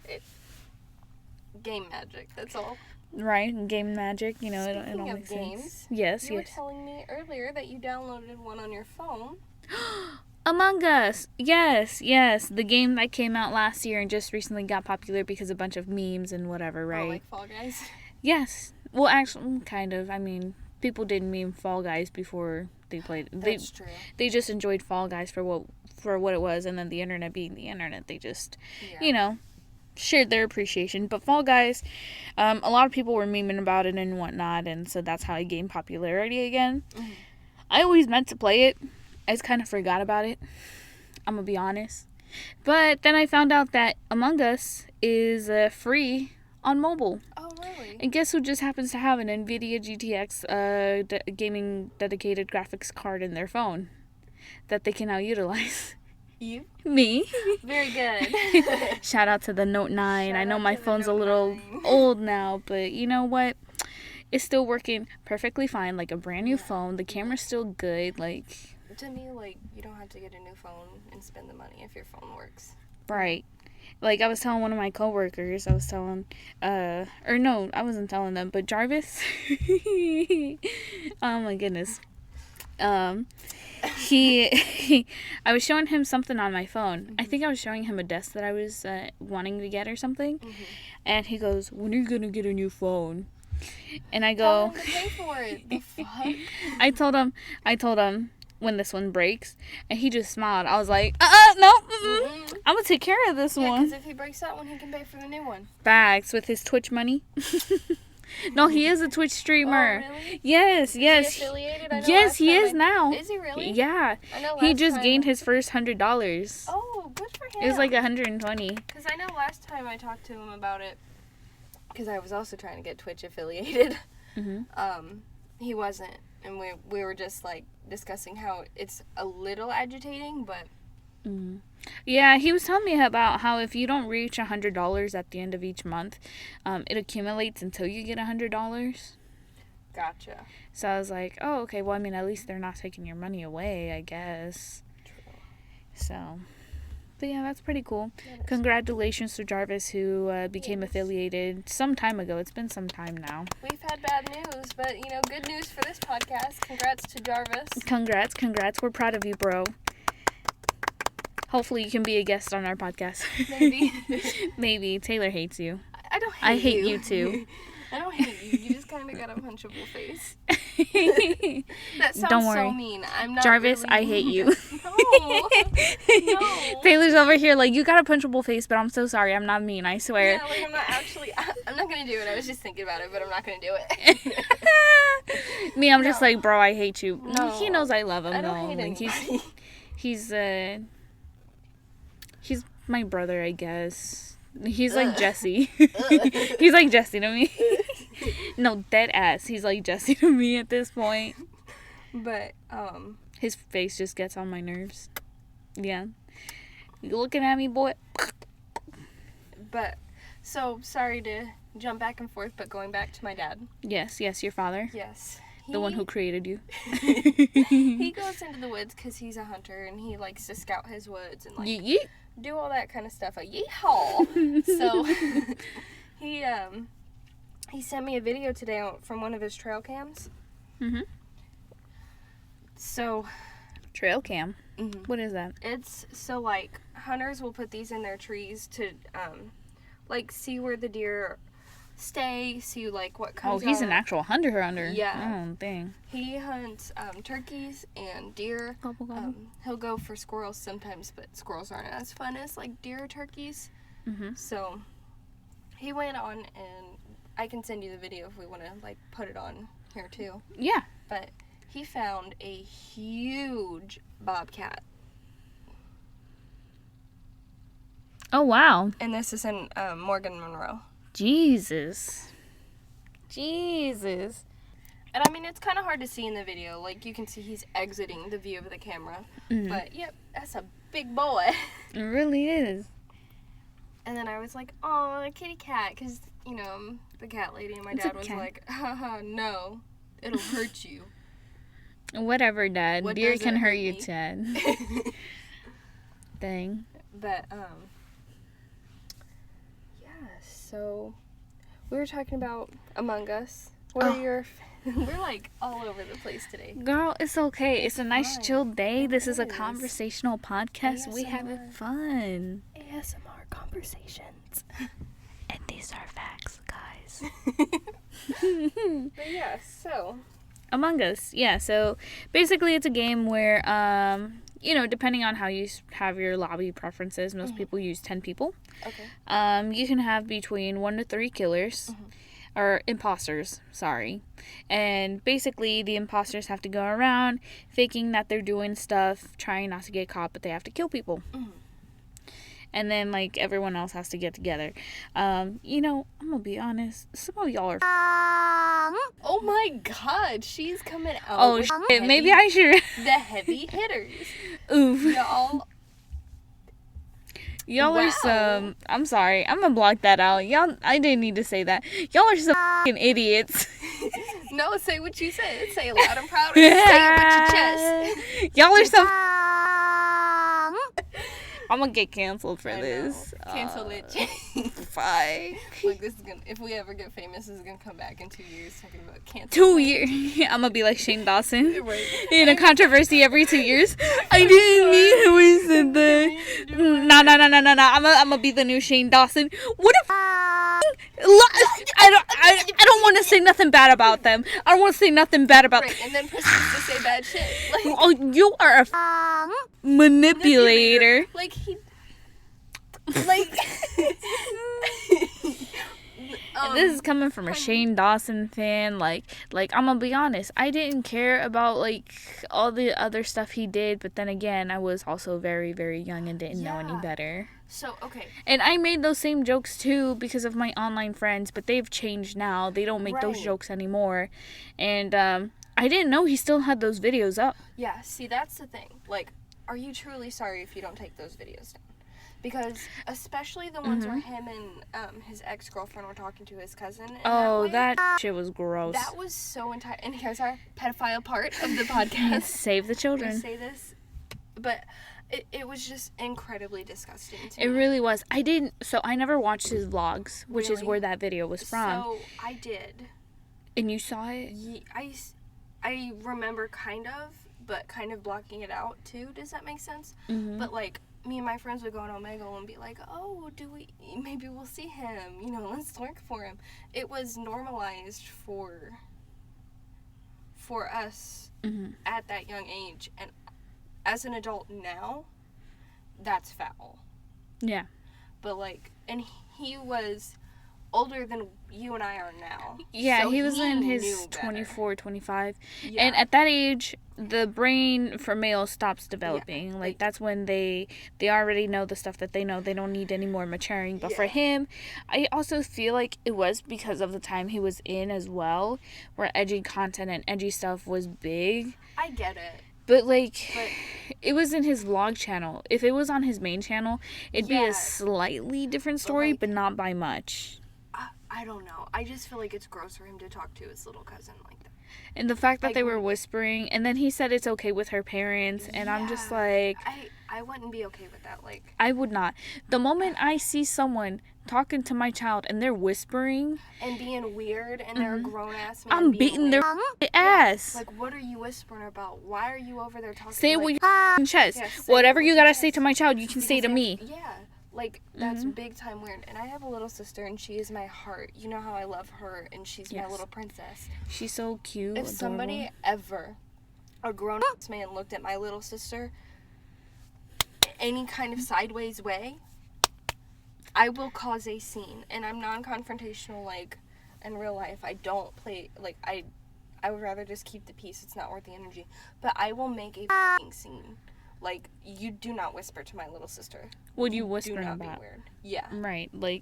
Speaker 2: It's game magic. That's all.
Speaker 1: Right, game magic. You know, it
Speaker 2: Speaking
Speaker 1: all
Speaker 2: of
Speaker 1: makes
Speaker 2: games,
Speaker 1: sense. Yes,
Speaker 2: You were
Speaker 1: yes.
Speaker 2: telling me earlier that you downloaded one on your phone.
Speaker 1: Among Us. Yes, yes. The game that came out last year and just recently got popular because a bunch of memes and whatever, right?
Speaker 2: Oh, like Fall Guys.
Speaker 1: Yes. Well, actually, kind of. I mean, people did meme Fall Guys before they played.
Speaker 2: That's true.
Speaker 1: They just enjoyed Fall Guys for what it was, and then the internet being the internet, they just,
Speaker 2: Yeah.
Speaker 1: you know, shared their appreciation. But Fall Guys, a lot of people were memeing about it and whatnot, and so that's how it gained popularity again.
Speaker 2: Mm-hmm.
Speaker 1: I always meant to play it. I just kind of forgot about it. I'm gonna be honest. But then I found out that Among Us is free on mobile.
Speaker 2: Oh, really?
Speaker 1: And guess who just happens to have an NVIDIA GTX gaming dedicated graphics card in their phone that they can now utilize?
Speaker 2: You?
Speaker 1: Me.
Speaker 2: Very good.
Speaker 1: Shout out to the Note 9. I
Speaker 2: Shout
Speaker 1: know
Speaker 2: out
Speaker 1: my
Speaker 2: to the
Speaker 1: phone's a
Speaker 2: Note
Speaker 1: little
Speaker 2: 9.
Speaker 1: old now, but you know what? It's still working perfectly fine, like a brand new phone. The camera's still good, like...
Speaker 2: To me, like, you don't have to get a new phone and spend the money if your phone works.
Speaker 1: Right. Like, I was telling one of my coworkers, I wasn't telling them, but Jarvis, oh my goodness. I was showing him something on my phone. Mm-hmm. I think I was showing him a desk that I was wanting to get or something. Mm-hmm. And he goes, when are you going to get a new phone? And I go...
Speaker 2: Tell him to pay for it. The fuck?
Speaker 1: I told him when this one breaks, and he just smiled. I was like, no, I'm gonna take care of this one.
Speaker 2: Because if he breaks that one, he can pay for the new one.
Speaker 1: Facts, with his Twitch money. No, he is a Twitch streamer.
Speaker 2: Oh, really?
Speaker 1: Yes.
Speaker 2: Is he affiliated? I know
Speaker 1: Yes, he is
Speaker 2: I...
Speaker 1: now.
Speaker 2: Is he really?
Speaker 1: Yeah.
Speaker 2: I know
Speaker 1: he just gained his first $100.
Speaker 2: Oh, good for him.
Speaker 1: It was like $120.
Speaker 2: Because I know last time I talked to him about it, because I was also trying to get Twitch affiliated.
Speaker 1: Mm-hmm.
Speaker 2: He wasn't, and we were just like discussing how it's a little agitating, but
Speaker 1: yeah, he was telling me about how if you don't reach $100 at the end of each month, it accumulates until you get $100.
Speaker 2: Gotcha.
Speaker 1: So I was like, oh, okay, well, I mean, at least they're not taking your money away, I guess.
Speaker 2: True.
Speaker 1: So, but yeah, that's pretty cool.
Speaker 2: That
Speaker 1: Congratulations to Jarvis, who became affiliated some time ago. It's been some time now.
Speaker 2: We've had bad news, but, you know, good news for this podcast. Congrats to Jarvis.
Speaker 1: Congrats. We're proud of you, bro. Hopefully you can be a guest on our podcast.
Speaker 2: Maybe.
Speaker 1: Maybe. Taylor hates you.
Speaker 2: I don't hate you.
Speaker 1: I hate you too.
Speaker 2: I don't hate you. You just kind of got a punchable face. That sounds
Speaker 1: Don't worry.
Speaker 2: so mean. I'm not
Speaker 1: Jarvis,
Speaker 2: really
Speaker 1: I hate
Speaker 2: mean.
Speaker 1: you.
Speaker 2: No.
Speaker 1: Taylor's over here like, you got a punchable face, but I'm so sorry. I'm not mean, I swear.
Speaker 2: Yeah, like I'm not going to do it. I was just thinking about it, but I'm not going to do it.
Speaker 1: Me, I'm just like, bro, I hate you.
Speaker 2: No.
Speaker 1: He knows I love him,
Speaker 2: I
Speaker 1: though.
Speaker 2: don't hate
Speaker 1: Like,
Speaker 2: anybody.
Speaker 1: he's my brother, I guess. He's like Jesse. He's like Jesse to me. No, dead ass. He's like Jesse to me at this point.
Speaker 2: But,
Speaker 1: his face just gets on my nerves. Yeah. You looking at me, boy?
Speaker 2: But, so, sorry to jump back and forth, but going back to my dad.
Speaker 1: Yes, your father.
Speaker 2: Yes.
Speaker 1: The one who created you.
Speaker 2: He goes into the woods because he's a hunter and he likes to scout his woods and like
Speaker 1: Yeet.
Speaker 2: do all that kind of stuff. A yeehaw! So he sent me a video today from one of his trail cams.
Speaker 1: Mm-hmm.
Speaker 2: So
Speaker 1: Trail cam.
Speaker 2: Mm-hmm.
Speaker 1: What is that?
Speaker 2: It's so like hunters will put these in their trees to like see where the deer stay, see like what comes.
Speaker 1: Oh, he's
Speaker 2: up.
Speaker 1: an actual hunter.
Speaker 2: Yeah.
Speaker 1: Oh, dang.
Speaker 2: He hunts turkeys and deer.
Speaker 1: Gobble, gobble.
Speaker 2: He'll go for squirrels sometimes, but squirrels aren't as fun as like deer or turkeys.
Speaker 1: Mm-hmm.
Speaker 2: So he went on, and I can send you the video if we want to like put it on here too.
Speaker 1: Yeah.
Speaker 2: But he found a huge bobcat.
Speaker 1: Oh, wow.
Speaker 2: And this is in Morgan Monroe.
Speaker 1: Jesus.
Speaker 2: And I mean, it's kind of hard to see in the video. Like, you can see he's exiting the view of the camera.
Speaker 1: Mm-hmm.
Speaker 2: But, yep, that's a big boy.
Speaker 1: It really is.
Speaker 2: And then I was like, oh, a kitty cat. Because, you know, I'm the cat lady. And my
Speaker 1: It's
Speaker 2: dad
Speaker 1: a
Speaker 2: was
Speaker 1: cat.
Speaker 2: like, haha, no. It'll hurt you.
Speaker 1: Whatever, Dad.
Speaker 2: What
Speaker 1: Deer
Speaker 2: does
Speaker 1: can
Speaker 2: it
Speaker 1: hurt
Speaker 2: hurt
Speaker 1: you,
Speaker 2: me?
Speaker 1: Dad. Dang.
Speaker 2: But, yeah, so we were talking about Among Us. What are your... We're, like, all over the place today.
Speaker 1: Girl, it's okay. It's a nice
Speaker 2: fine.
Speaker 1: chill day.
Speaker 2: It
Speaker 1: This is a
Speaker 2: is.
Speaker 1: conversational podcast. We have it
Speaker 2: ASMR.
Speaker 1: fun.
Speaker 2: ASMR conversations.
Speaker 1: And these are facts, guys.
Speaker 2: But yeah, so...
Speaker 1: Among Us. Yeah, so basically it's a game where, you know, depending on how you have your lobby preferences, most people use 10 people.
Speaker 2: Okay.
Speaker 1: You can have between 1 to 3 killers. Or imposters, sorry. And basically the imposters have to go around faking that they're doing stuff, trying not to get caught, but they have to kill people. And then, like, everyone else has to get together. You know, I'm gonna be honest, some of y'all are
Speaker 2: Oh my god, she's coming out.
Speaker 1: oh,
Speaker 2: with
Speaker 1: shit, maybe I should.
Speaker 2: the heavy hitters.
Speaker 1: Oof.
Speaker 2: Y'all
Speaker 1: Y'all are
Speaker 2: Wow.
Speaker 1: some, I'm sorry, I'm gonna block that out. Y'all, I didn't need to say that. Y'all are some fucking idiots.
Speaker 2: No, say what you said. Say it loud and proud. Say it with your chest.
Speaker 1: Y'all are some I'm gonna get canceled for
Speaker 2: I
Speaker 1: this.
Speaker 2: know. Cancel Leche.
Speaker 1: Fuck.
Speaker 2: Like, this is gonna, if we ever get famous, this is gonna come back in 2 years talking about cancel.
Speaker 1: 2 years. I'm gonna be like Shane Dawson.
Speaker 2: Right.
Speaker 1: In a controversy every 2 years. I didn't mean how I said that. No. I'm gonna be the new Shane Dawson. What if I don't want to say nothing bad about them. I don't want to say nothing bad about
Speaker 2: Right, and then proceeds to say bad shit. Like,
Speaker 1: Oh, you are a manipulator.
Speaker 2: Like, he... Like...
Speaker 1: This is coming from a Shane Dawson fan. Like I'm gonna be honest, I didn't care about like all the other stuff he did, but then again, I was also very, very young and didn't know any
Speaker 2: Yeah.
Speaker 1: better.
Speaker 2: So, okay.
Speaker 1: And I made those same jokes too because of my online friends, but they've changed now. They don't make those
Speaker 2: Right.
Speaker 1: jokes anymore. And I didn't know he still had those videos up.
Speaker 2: Yeah, see, that's the thing. Like, are you truly sorry if you don't take those videos down? Because especially the ones where him and his ex-girlfriend were talking to his cousin. In
Speaker 1: Oh,
Speaker 2: that way,
Speaker 1: that shit was gross.
Speaker 2: that was so entire. And here's our pedophile part of the podcast.
Speaker 1: Save the
Speaker 2: We
Speaker 1: children.
Speaker 2: say this, but it was just incredibly disgusting to
Speaker 1: It
Speaker 2: me.
Speaker 1: really was. I never watched his vlogs, which is
Speaker 2: Really?
Speaker 1: where that video was from.
Speaker 2: So I did.
Speaker 1: And you saw it?
Speaker 2: I remember kind of, but kind of blocking it out too. Does that make sense?
Speaker 1: Mm-hmm.
Speaker 2: But like, me and my friends would go on Omegle and be like, oh, maybe we'll see him, you know, let's look for him. It was normalized for us at that young age, and as an adult now, that's foul.
Speaker 1: Yeah.
Speaker 2: But like, and he was older than you and I are now.
Speaker 1: Yeah,
Speaker 2: so
Speaker 1: he was in
Speaker 2: knew
Speaker 1: his
Speaker 2: better.
Speaker 1: 24, 25.
Speaker 2: Yeah.
Speaker 1: And at that age, the brain for males stops developing.
Speaker 2: Yeah,
Speaker 1: Like, that's when they already know the stuff that they know. They don't need any more maturing. But for
Speaker 2: Yeah.
Speaker 1: him, I also feel like it was because of the time he was in as well, where edgy content and edgy stuff was big.
Speaker 2: I get it.
Speaker 1: But, like,
Speaker 2: But
Speaker 1: it was in his vlog channel. If it was on his main channel, it'd be
Speaker 2: Yeah.
Speaker 1: a slightly different story,
Speaker 2: like-
Speaker 1: but not by much.
Speaker 2: I don't know. I just feel like it's gross for him to talk to his little cousin like that.
Speaker 1: And the fact that
Speaker 2: Like,
Speaker 1: they were whispering, and then he said it's okay with her parents, and I'm just like,
Speaker 2: I wouldn't be okay with that. Like,
Speaker 1: I would not. The moment I see someone talking to my child and they're whispering
Speaker 2: and being weird, and they're a grown ass man,
Speaker 1: I'm beating their ass.
Speaker 2: Like, what are you whispering about? Why are you over there talking?
Speaker 1: Say it
Speaker 2: like,
Speaker 1: with your chest. Whatever you gotta say to my child, you can say to me.
Speaker 2: Yeah. Like, that's big time weird. And I have a little sister, and she is my heart. You know how I love her, and she's my little princess.
Speaker 1: She's so cute.
Speaker 2: If somebody ever, a grown man, looked at my little sister any kind of sideways way, I will cause a scene. And I'm non-confrontational, like, in real life. I don't play, like, I would rather just keep the peace. It's not worth the energy. But I will make a f***ing scene. Like, you do not whisper to my little sister.
Speaker 1: Would you whisper
Speaker 2: do not
Speaker 1: about?
Speaker 2: Be weird. Yeah.
Speaker 1: Right. Like,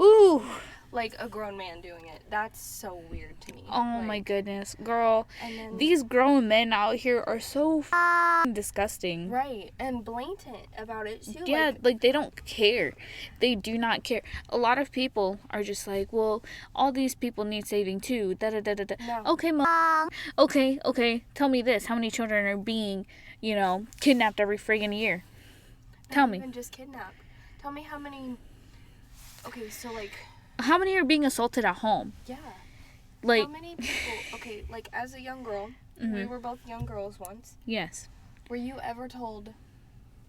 Speaker 1: ooh.
Speaker 2: Like a grown man doing it. That's so weird to me.
Speaker 1: Oh
Speaker 2: like,
Speaker 1: my goodness, girl.
Speaker 2: And then,
Speaker 1: these grown men out here are so disgusting.
Speaker 2: Right. And blatant about it too.
Speaker 1: Yeah, like they don't care. They do not care. A lot of people are just like, well, all these people need saving too. Da da da da da.
Speaker 2: No.
Speaker 1: Okay, mom. Okay. Tell me this: how many children are being, kidnapped every friggin' year? Tell me.
Speaker 2: Even just kidnapped. Tell me how many. Okay, so like.
Speaker 1: How many are being assaulted at home?
Speaker 2: Yeah.
Speaker 1: Like.
Speaker 2: How many people? Okay, like as a young girl, we were both young girls once.
Speaker 1: Yes.
Speaker 2: Were you ever told,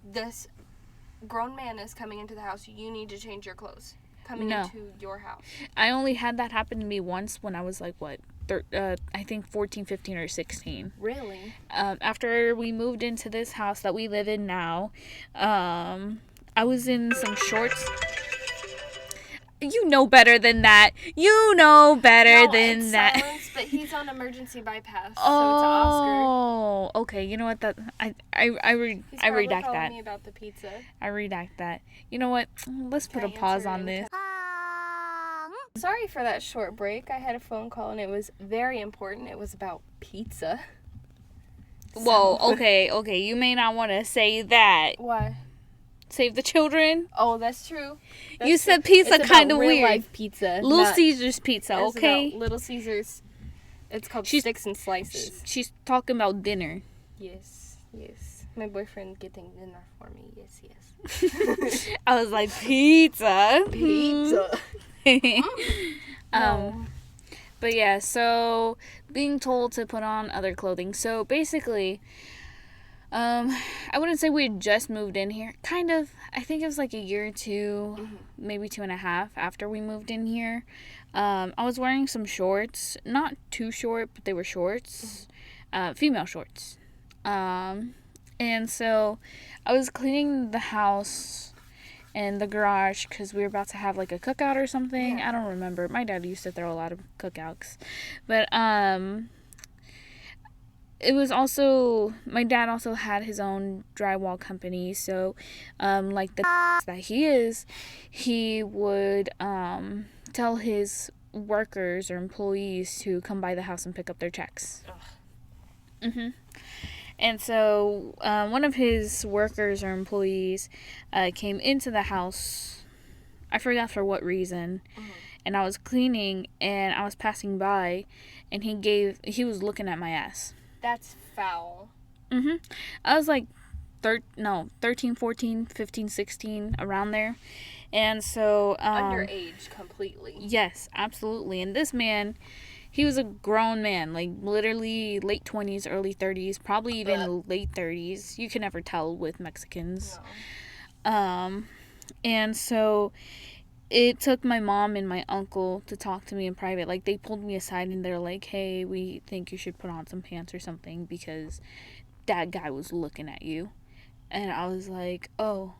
Speaker 2: this grown man is coming into the house, you need to change your clothes? Coming into your house.
Speaker 1: I only had that happen to me once when I was like, what? I think 14, 15, or 16.
Speaker 2: Really?
Speaker 1: After we moved into this house that we live in now, I was in some shorts. You know better than that. You know better than that.
Speaker 2: Silence, but he's on emergency bypass.
Speaker 1: Oh,
Speaker 2: so it's Oscar.
Speaker 1: Okay. You know what? That I redact that.
Speaker 2: Me about the pizza.
Speaker 1: I redact that. You know what? Let's put a pause on this.
Speaker 2: Sorry for that short break. I had a phone call and it was very important. It was about pizza.
Speaker 1: Whoa. Okay. You may not want to say that.
Speaker 2: Why?
Speaker 1: Save the children.
Speaker 2: Oh, that's true.
Speaker 1: You said pizza kind of weird.
Speaker 2: Real life pizza.
Speaker 1: Little Caesars pizza, okay?
Speaker 2: It's about Little Caesars. It's called sticks and slices.
Speaker 1: She's talking about dinner.
Speaker 2: Yes. My boyfriend getting dinner for me. Yes.
Speaker 1: I was like, pizza.
Speaker 2: No.
Speaker 1: But yeah, so being told to put on other clothing. So basically, I wouldn't say we had just moved in here. Kind of. I think it was like a year or two, maybe 2.5 after we moved in here. I was wearing some shorts. Not too short, but they were shorts. Female shorts. And so I was cleaning the house and the garage because we were about to have like a cookout or something. Yeah. I don't remember. My dad used to throw a lot of cookouts. But, it was also, my dad also had his own drywall company, so, like the that he would, tell his workers or employees to come by the house and pick up their checks. And so, one of his workers or employees, came into the house, I forgot for what reason, and I was cleaning, and I was passing by, and he was looking at my ass.
Speaker 2: That's foul.
Speaker 1: I was like 13, 14, 15, 16, around there. And so
Speaker 2: underage completely.
Speaker 1: Yes, absolutely. And this man, he was a grown man, like literally late 20s, early 30s, probably even late 30s. You can never tell with Mexicans. No. And so it took my mom and my uncle to talk to me in private. Like, they pulled me aside and they're like, hey, we think you should put on some pants or something because that guy was looking at you. And I was like, oh,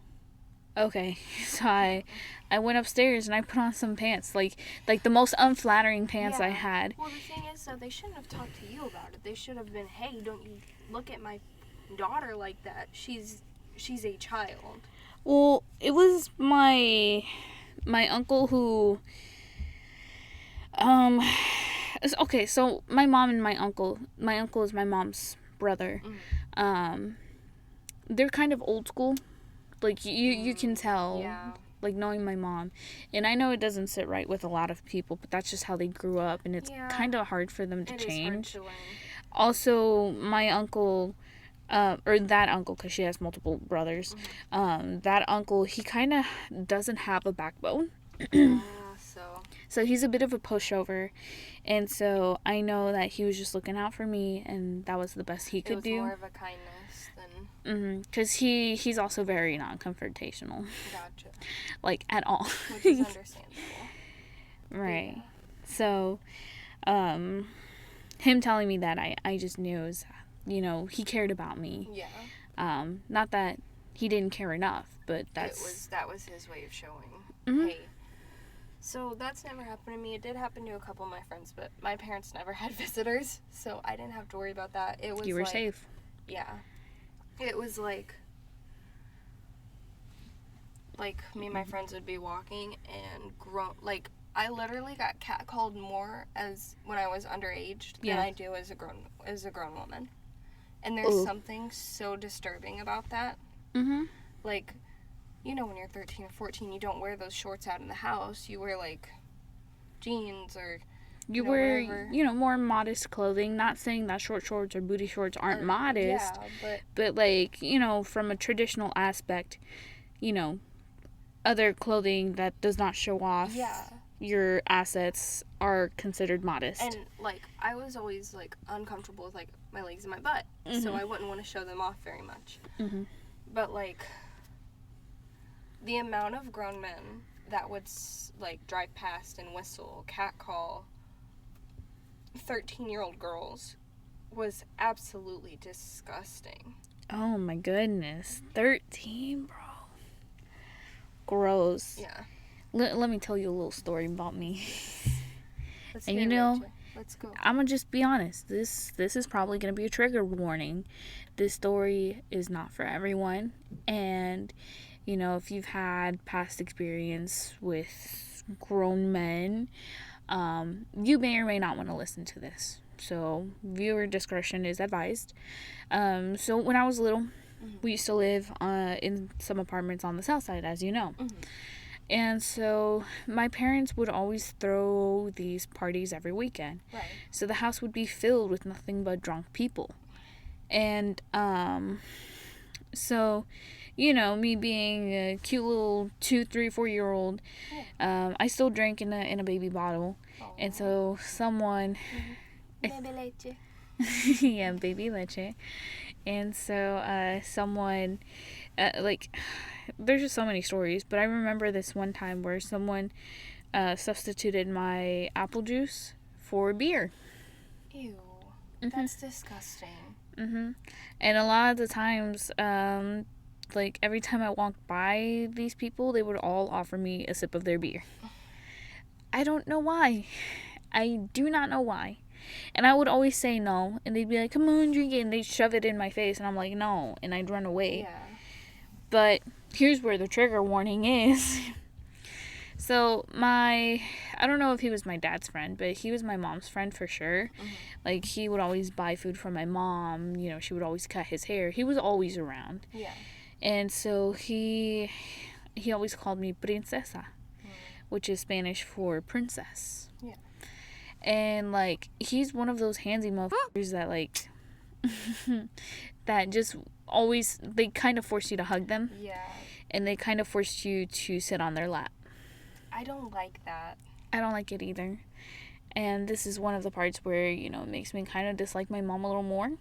Speaker 1: okay. So I went upstairs and I put on some pants. Like the most unflattering pants I had.
Speaker 2: Well, the thing is, though, they shouldn't have talked to you about it. They should have been, hey, don't you look at my daughter like that. She's a child.
Speaker 1: Well, it was my uncle who, okay, so my mom and my uncle is my mom's brother. They're kind of old school. Like, you can tell.
Speaker 2: Yeah.
Speaker 1: like knowing my mom, and I know it doesn't sit right with a lot of people, but that's just how they grew up, and it's kind of hard for them to change.
Speaker 2: It is hard to learn.
Speaker 1: Also, my uncle, or that uncle, because she has multiple brothers, that uncle, he kind of doesn't have a backbone. So he's a bit of a pushover, and so I know that he was just looking out for me, and that was the best he could do.
Speaker 2: It was more of a kindness than...
Speaker 1: Because he's also very non-confrontational.
Speaker 2: Gotcha.
Speaker 1: Like, at all.
Speaker 2: Which is understandable.
Speaker 1: Right. Yeah. So, him telling me that, I just knew, was, you know, he cared about me.
Speaker 2: Yeah.
Speaker 1: Not that he didn't care enough, but that
Speaker 2: was his way of showing, hey. So that's never happened to me. It did happen to a couple of my friends, but my parents never had visitors, so I didn't have to worry about that. It was
Speaker 1: you were safe.
Speaker 2: Yeah. It was like me and my friends would be walking and I literally got catcalled more as when I was underage than I do as a grown woman. And there's something so disturbing about that. Like, you know, when you're 13 or 14, you don't wear those shorts out in the house. You wear, like, jeans or,
Speaker 1: you wear, whatever. You know, more modest clothing. Not saying that short shorts or booty shorts aren't modest.
Speaker 2: Yeah,
Speaker 1: but, like, you know, from a traditional aspect, you know, other clothing that does not show off your assets are considered modest.
Speaker 2: And, like, I was always, like, uncomfortable with, like, my legs and my butt. So I wouldn't want to show them off very much. But, like... the amount of grown men that would, like, drive past and whistle, catcall 13-year-old girls was absolutely disgusting.
Speaker 1: Oh, my goodness. 13, bro. Gross.
Speaker 2: Yeah.
Speaker 1: Let me tell you a little story about me.
Speaker 2: And, you know, let's go.
Speaker 1: I'm going to just be honest. This is probably going to be a trigger warning. This story is not for everyone. And... you know, if you've had past experience with grown men, you may or may not want to listen to this. So, viewer discretion is advised. So, when I was little, we used to live in some apartments on the south side, as you know. And so, my parents would always throw these parties every weekend.
Speaker 2: Right.
Speaker 1: So, the house would be filled with nothing but drunk people. And, so... you know, me being a cute little 2, 3, 4-year-old, I still drank in a baby bottle. Aww. And so someone...
Speaker 2: Baby Leche.
Speaker 1: Yeah, baby Leche. And so someone... like, there's just so many stories, but I remember this one time where someone substituted my apple juice for beer.
Speaker 2: Ew. That's disgusting.
Speaker 1: And a lot of the times... like, every time I walked by these people, they would all offer me a sip of their beer. I don't know why. I do not know why. And I would always say no. And they'd be like, come on, drink it. And they'd shove it in my face. And I'm like, no. And I'd run away.
Speaker 2: Yeah.
Speaker 1: But here's where the trigger warning is. So, I don't know if he was my dad's friend, but he was my mom's friend for sure. Like, he would always buy food for my mom. You know, she would always cut his hair. He was always around.
Speaker 2: Yeah.
Speaker 1: And so he always called me princesa, which is Spanish for princess.
Speaker 2: Yeah.
Speaker 1: And, like, he's one of those handsy motherfuckers that, like, that just always, they kind of force you to hug them.
Speaker 2: Yeah.
Speaker 1: And they kind of force you to sit on their lap.
Speaker 2: I don't like that.
Speaker 1: I don't like it either. And this is one of the parts where, you know, it makes me kind of dislike my mom a little more.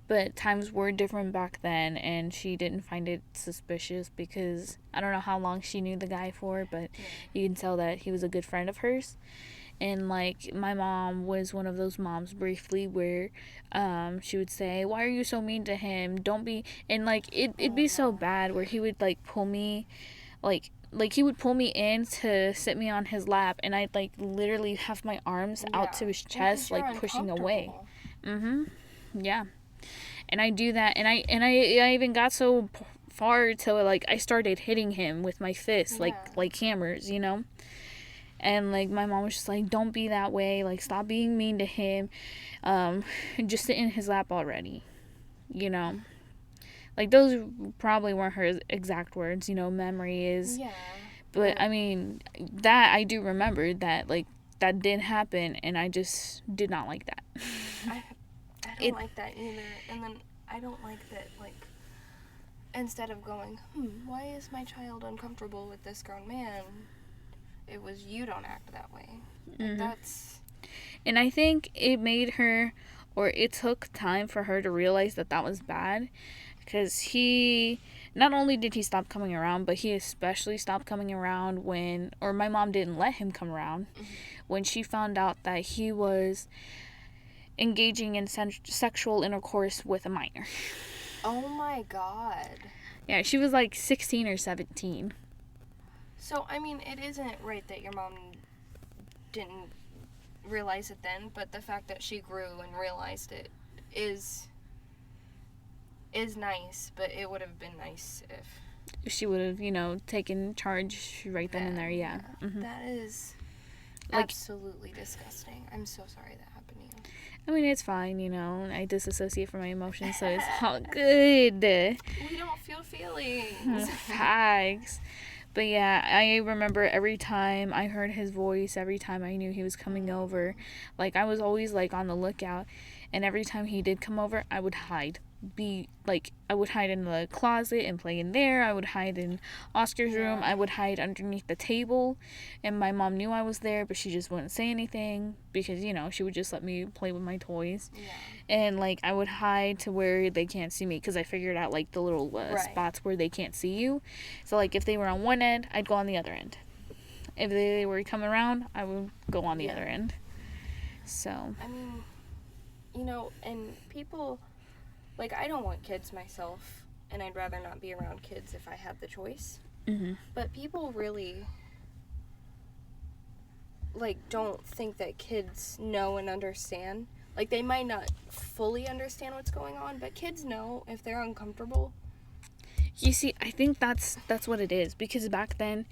Speaker 1: But times were different back then, and she didn't find it suspicious because I don't know how long she knew the guy for, but you can tell that he was a good friend of hers. And, like, my mom was one of those moms briefly where she would say, why are you so mean to him? Don't be... And, like, it'd be so bad where he would, like, pull me... Like he would pull me in to sit me on his lap, and I'd, like, literally have my arms out to his chest, like, pushing away. Yeah. And I do that, and I even got so far to, like, I started hitting him with my fists, like hammers, you know? And, like, my mom was just like, don't be that way, like, stop being mean to him, just sit in his lap already, you know? Like, those probably weren't her exact words, you know, memory is...
Speaker 2: Yeah.
Speaker 1: But I mean, that I do remember that, like, that did happen, and I just did not like that.
Speaker 2: I don't like that either. And then I don't like that, like, instead of going, why is my child uncomfortable with this grown man? It was, you don't act that way. Like, that's...
Speaker 1: And I think it made her, or it took time for her to realize that that was bad. Because he, not only did he stop coming around, but he especially stopped coming around when, or my mom didn't let him come around, when she found out that he was engaging in sexual intercourse with a minor.
Speaker 2: Oh my God.
Speaker 1: Yeah, she was like 16 or 17.
Speaker 2: So, I mean, it isn't right that your mom didn't realize it then, but the fact that she grew and realized it is nice, but it would have been nice if
Speaker 1: she would have, taken charge right then and there, yeah.
Speaker 2: That is absolutely disgusting. I'm so sorry that happened to you.
Speaker 1: I mean, it's fine, I disassociate from my emotions, so it's all good.
Speaker 2: We don't feel feelings.
Speaker 1: Facts. But yeah, I remember every time I heard his voice, every time I knew he was coming over, like, I was always, like, on the lookout, and every time he did come over, I would hide. I would hide in the closet and play in there. I would hide in Oscar's room. I would hide underneath the table, and my mom knew I was there, but she just wouldn't say anything because, she would just let me play with my toys. And, like, I would hide to where they can't see me because I figured out, like, the little spots where they can't see you. So, like, if they were on one end, I'd go on the other end. If they were coming around, I would go on the other end. So,
Speaker 2: I mean, and people... Like, I don't want kids myself, and I'd rather not be around kids if I had the choice. But people really, like, don't think that kids know and understand. Like, they might not fully understand what's going on, but kids know if they're uncomfortable.
Speaker 1: You see, I think that's what it is, because back then,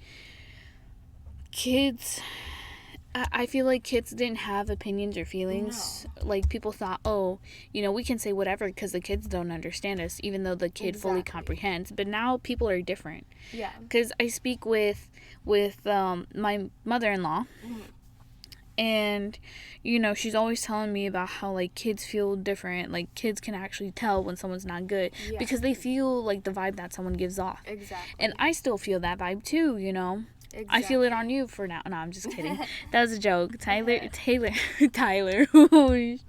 Speaker 1: I feel like kids didn't have opinions or feelings. No. Like, people thought, we can say whatever because the kids don't understand us, even though the kid fully comprehends. But now people are different.
Speaker 2: Yeah.
Speaker 1: Because I speak with my mother-in-law, and, she's always telling me about how, like, kids feel different. Like, kids can actually tell when someone's not good because they feel, like, the vibe that someone gives off.
Speaker 2: Exactly.
Speaker 1: And I still feel that vibe, too, Exactly. I feel it on you for now. No, I'm just kidding. That was a joke. Taylor. Taylor. We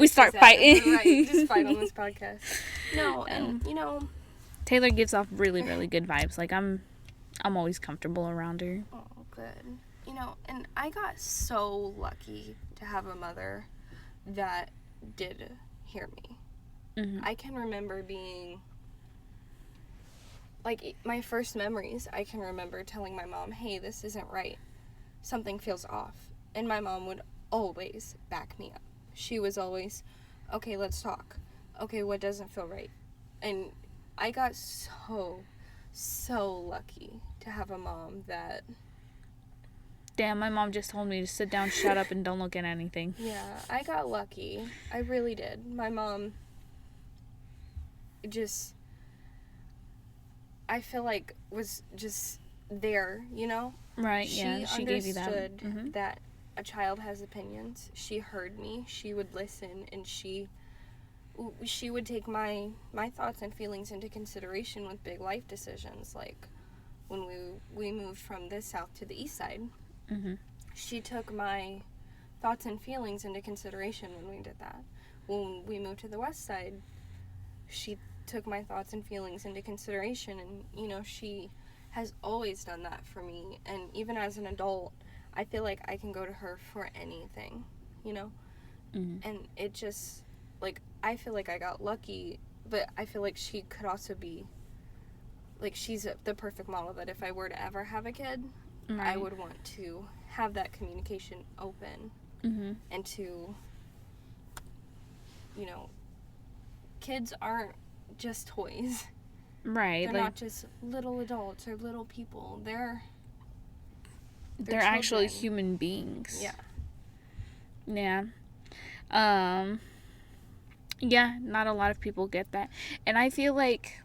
Speaker 1: start fighting.
Speaker 2: Right, just fight on this podcast. No, and
Speaker 1: Taylor gives off really, really good vibes. Like, I'm always comfortable around her.
Speaker 2: Oh, good. And I got so lucky to have a mother that did hear me. I can remember being... Like, my first memories, I can remember telling my mom, hey, this isn't right. Something feels off. And my mom would always back me up. She was always, okay, let's talk. Okay, what doesn't feel right? And I got so lucky to have a mom that...
Speaker 1: Damn, my mom just told me to sit down, shut up, and don't look at anything.
Speaker 2: Yeah, I got lucky. I really did. My mom just... I feel like was just there,
Speaker 1: Right, yeah, she gave you that.
Speaker 2: She understood that a child has opinions. She heard me. She would listen, and she would take my thoughts and feelings into consideration with big life decisions. Like, when we moved from the south to the east side, she took my thoughts and feelings into consideration when we did that. When we moved to the west side, she took my thoughts and feelings into consideration, and she has always done that for me. And even as an adult, I feel like I can go to her for anything, and it just, like, I feel like I got lucky, but I feel like she could also be, like, she's the perfect model that if I were to ever have a kid, I would want to have that communication open, and to, kids aren't just toys.
Speaker 1: Right.
Speaker 2: They're not just little adults or little people. They're
Speaker 1: actually human beings.
Speaker 2: Yeah.
Speaker 1: Yeah. Yeah, not a lot of people get that. And I feel like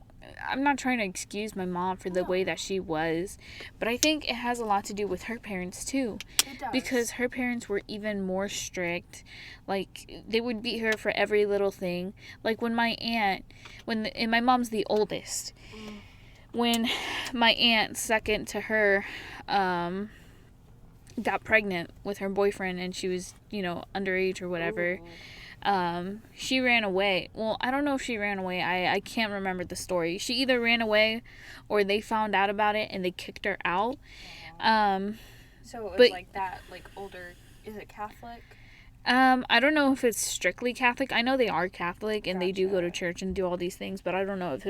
Speaker 1: I'm not trying to excuse my mom for the way that she was, but I think it has a lot to do with her parents too.
Speaker 2: It does.
Speaker 1: Because her parents were even more strict. Like, they would beat her for every little thing. Like, when my aunt, and my mom's the oldest. When my aunt, second to her, got pregnant with her boyfriend and she was, underage or whatever. She ran away. Well, I don't know if she ran away. I can't remember the story. She either ran away or they found out about it and they kicked her out.
Speaker 2: So it was like that, like older, is it Catholic?
Speaker 1: I don't know if it's strictly Catholic. I know they are Catholic and they do go to church and do all these things, but I don't know if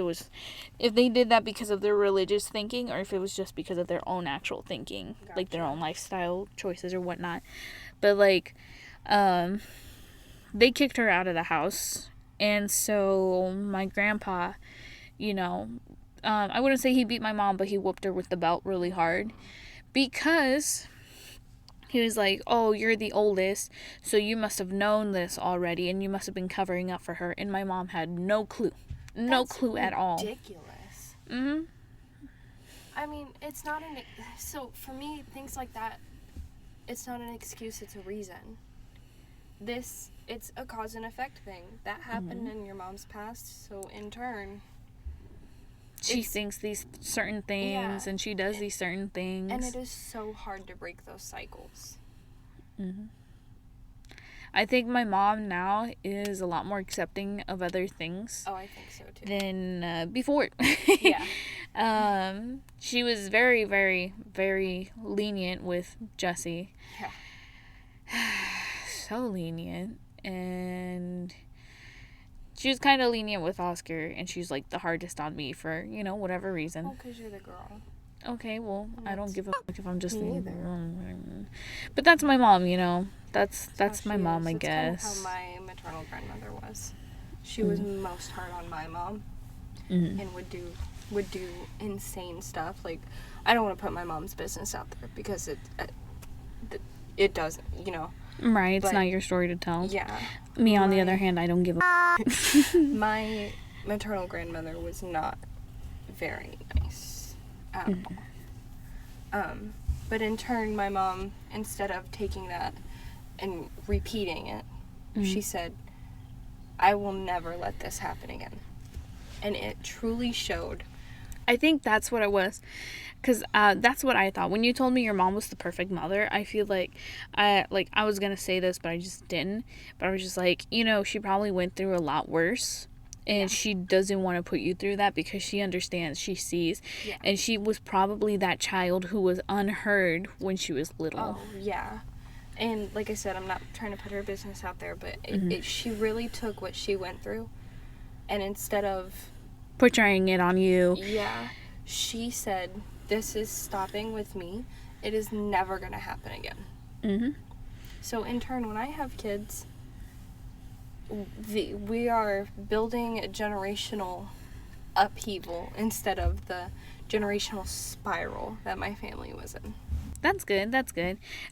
Speaker 1: they did that because of their religious thinking or if it was just because of their own actual thinking, like their own lifestyle choices or whatnot. But like, they kicked her out of the house, and so my grandpa, I wouldn't say he beat my mom, but he whooped her with the belt really hard because he was like, oh, you're the oldest, so you must have known this already, and you must have been covering up for her. And my mom had no clue. No clue at all.
Speaker 2: Ridiculous.
Speaker 1: Mm-hmm.
Speaker 2: I mean, it's not so for me, things like that, it's not an excuse, it's a reason. It's a cause and effect thing. That happened in your mom's past, so in turn,
Speaker 1: she thinks these certain things, and she does these certain things.
Speaker 2: And it is so hard to break those cycles.
Speaker 1: Mm-hmm. I think my mom now is a lot more accepting of other things.
Speaker 2: Oh, I think so too.
Speaker 1: Than before.
Speaker 2: Yeah.
Speaker 1: She was very, very, very lenient with Jesse.
Speaker 2: Yeah.
Speaker 1: So lenient. And she was kind of lenient with Oscar, and she's like the hardest on me for, whatever reason.
Speaker 2: Oh, because you're the girl.
Speaker 1: Okay, well, I don't give a fuck if I'm just
Speaker 2: Me
Speaker 1: the But that's my mom, That's my mom, I guess.
Speaker 2: That's kind of how my maternal grandmother was. She was most hard on my mom, and would do insane stuff. Like, I don't want to put my mom's business out there because it doesn't,
Speaker 1: Right, it's not your story to tell.
Speaker 2: Yeah.
Speaker 1: Me, on the other hand, I don't give a
Speaker 2: My maternal grandmother was not very nice at all. But in turn, my mom, instead of taking that and repeating it, she said, I will never let this happen again. And it truly showed.
Speaker 1: I think that's what it was. Because that's what I thought. When you told me your mom was the perfect mother, I feel like I was going to say this, but I just didn't. But I was just like, she probably went through a lot worse. And she doesn't want to put you through that because she understands, she sees. Yeah. And she was probably that child who was unheard when she was little.
Speaker 2: Oh, yeah. And like I said, I'm not trying to put her business out there, but she really took what she went through. And instead of
Speaker 1: portraying it on you.
Speaker 2: Yeah. She said, this is stopping with me. It is never going to happen again. Mm-hmm. So in turn, when I have kids, we are building a generational upheaval instead of the generational spiral that my family was in.
Speaker 1: That's good.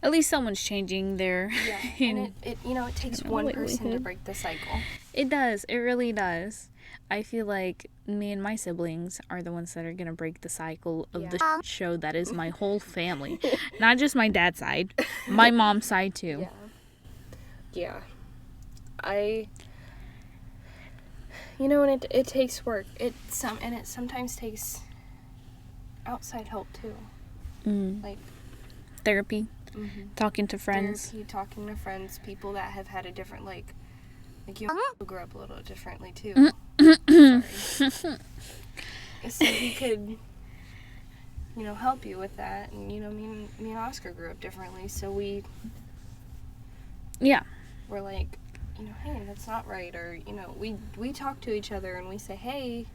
Speaker 1: At least someone's changing their...
Speaker 2: Yeah, and it takes one person to break the cycle.
Speaker 1: It does. It really does. I feel like me and my siblings are the ones that are going to break the cycle of the show that is my whole family. Not just my dad's side. My mom's side, too.
Speaker 2: Yeah. And it takes work. It sometimes takes outside help, too. Like...
Speaker 1: Therapy. Talking to friends.
Speaker 2: Talking to friends. People that have had a different, like you grew up a little differently, too. Sorry. So he could, help you with that. And, me and Oscar grew up differently, so we...
Speaker 1: Yeah.
Speaker 2: We're like, hey, that's not right. Or, we talk to each other and we say, hey...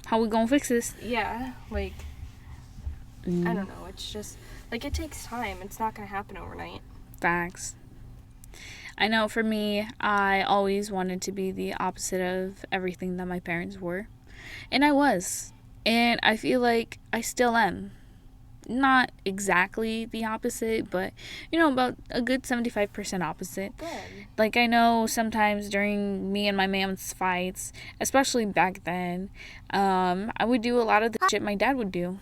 Speaker 1: How we gonna fix this?
Speaker 2: Yeah, like... I don't know, it's just, like, it takes time. It's not going to happen overnight.
Speaker 1: Facts. I know for me, I always wanted to be the opposite of everything that my parents were. And I was. And I feel like I still am. not exactly the opposite, but, about a good 75% opposite.
Speaker 2: Good.
Speaker 1: Like, I know sometimes during me and my mom's fights, especially back then, I would do a lot of the shit my dad would do.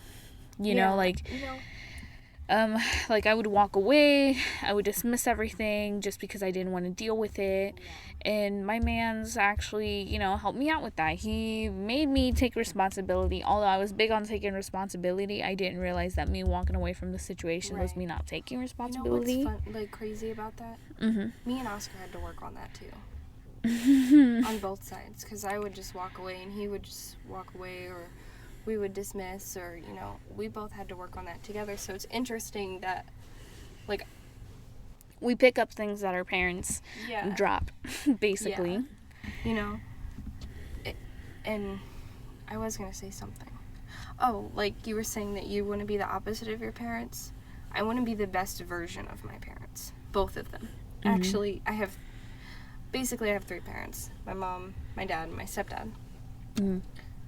Speaker 1: Like I would walk away, I would dismiss everything just because I didn't want to deal with it. And my man's actually, helped me out with that. He made me take responsibility. Although I was big on taking responsibility, I didn't realize that me walking away from the situation was me not taking responsibility.
Speaker 2: You know what's crazy about that?
Speaker 1: Mm-hmm.
Speaker 2: Me and Oscar had to work on that too. On both sides. Because I would just walk away and he would just walk away, or we would dismiss, or, we both had to work on that together. So it's interesting that, like,
Speaker 1: we pick up things that our parents drop, basically.
Speaker 2: Yeah. And I was going to say something. Oh, like you were saying that you want to be the opposite of your parents. I want to be the best version of my parents. Both of them. Mm-hmm. Actually, I have 3 parents. My mom, my dad, and my stepdad. Mm-hmm.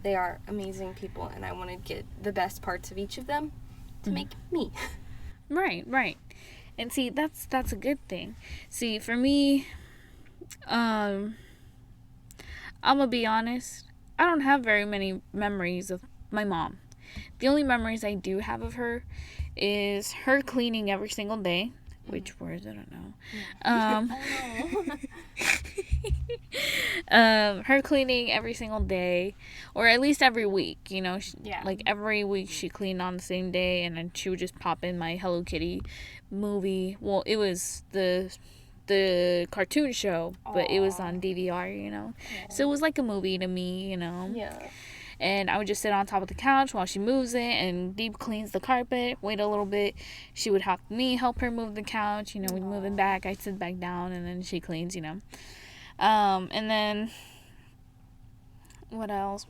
Speaker 2: They are amazing people, and I want to get the best parts of each of them to make me.
Speaker 1: Right. And see, that's a good thing. See, for me, I'm gonna be honest, I don't have very many memories of my mom. The only memories I do have of her is her cleaning every single day. Which words? I don't know. Her cleaning every single day, or at least every week, like every week she cleaned on the same day, and then she would just pop in my Hello Kitty movie. Well, it was the cartoon show, but it was on DVR, so it was like a movie to me,
Speaker 2: Yeah.
Speaker 1: And I would just sit on top of the couch while she moves it and deep cleans the carpet. Wait a little bit. She would help her move the couch. We'd move it back. I'd sit back down, and then she cleans, And then, what else?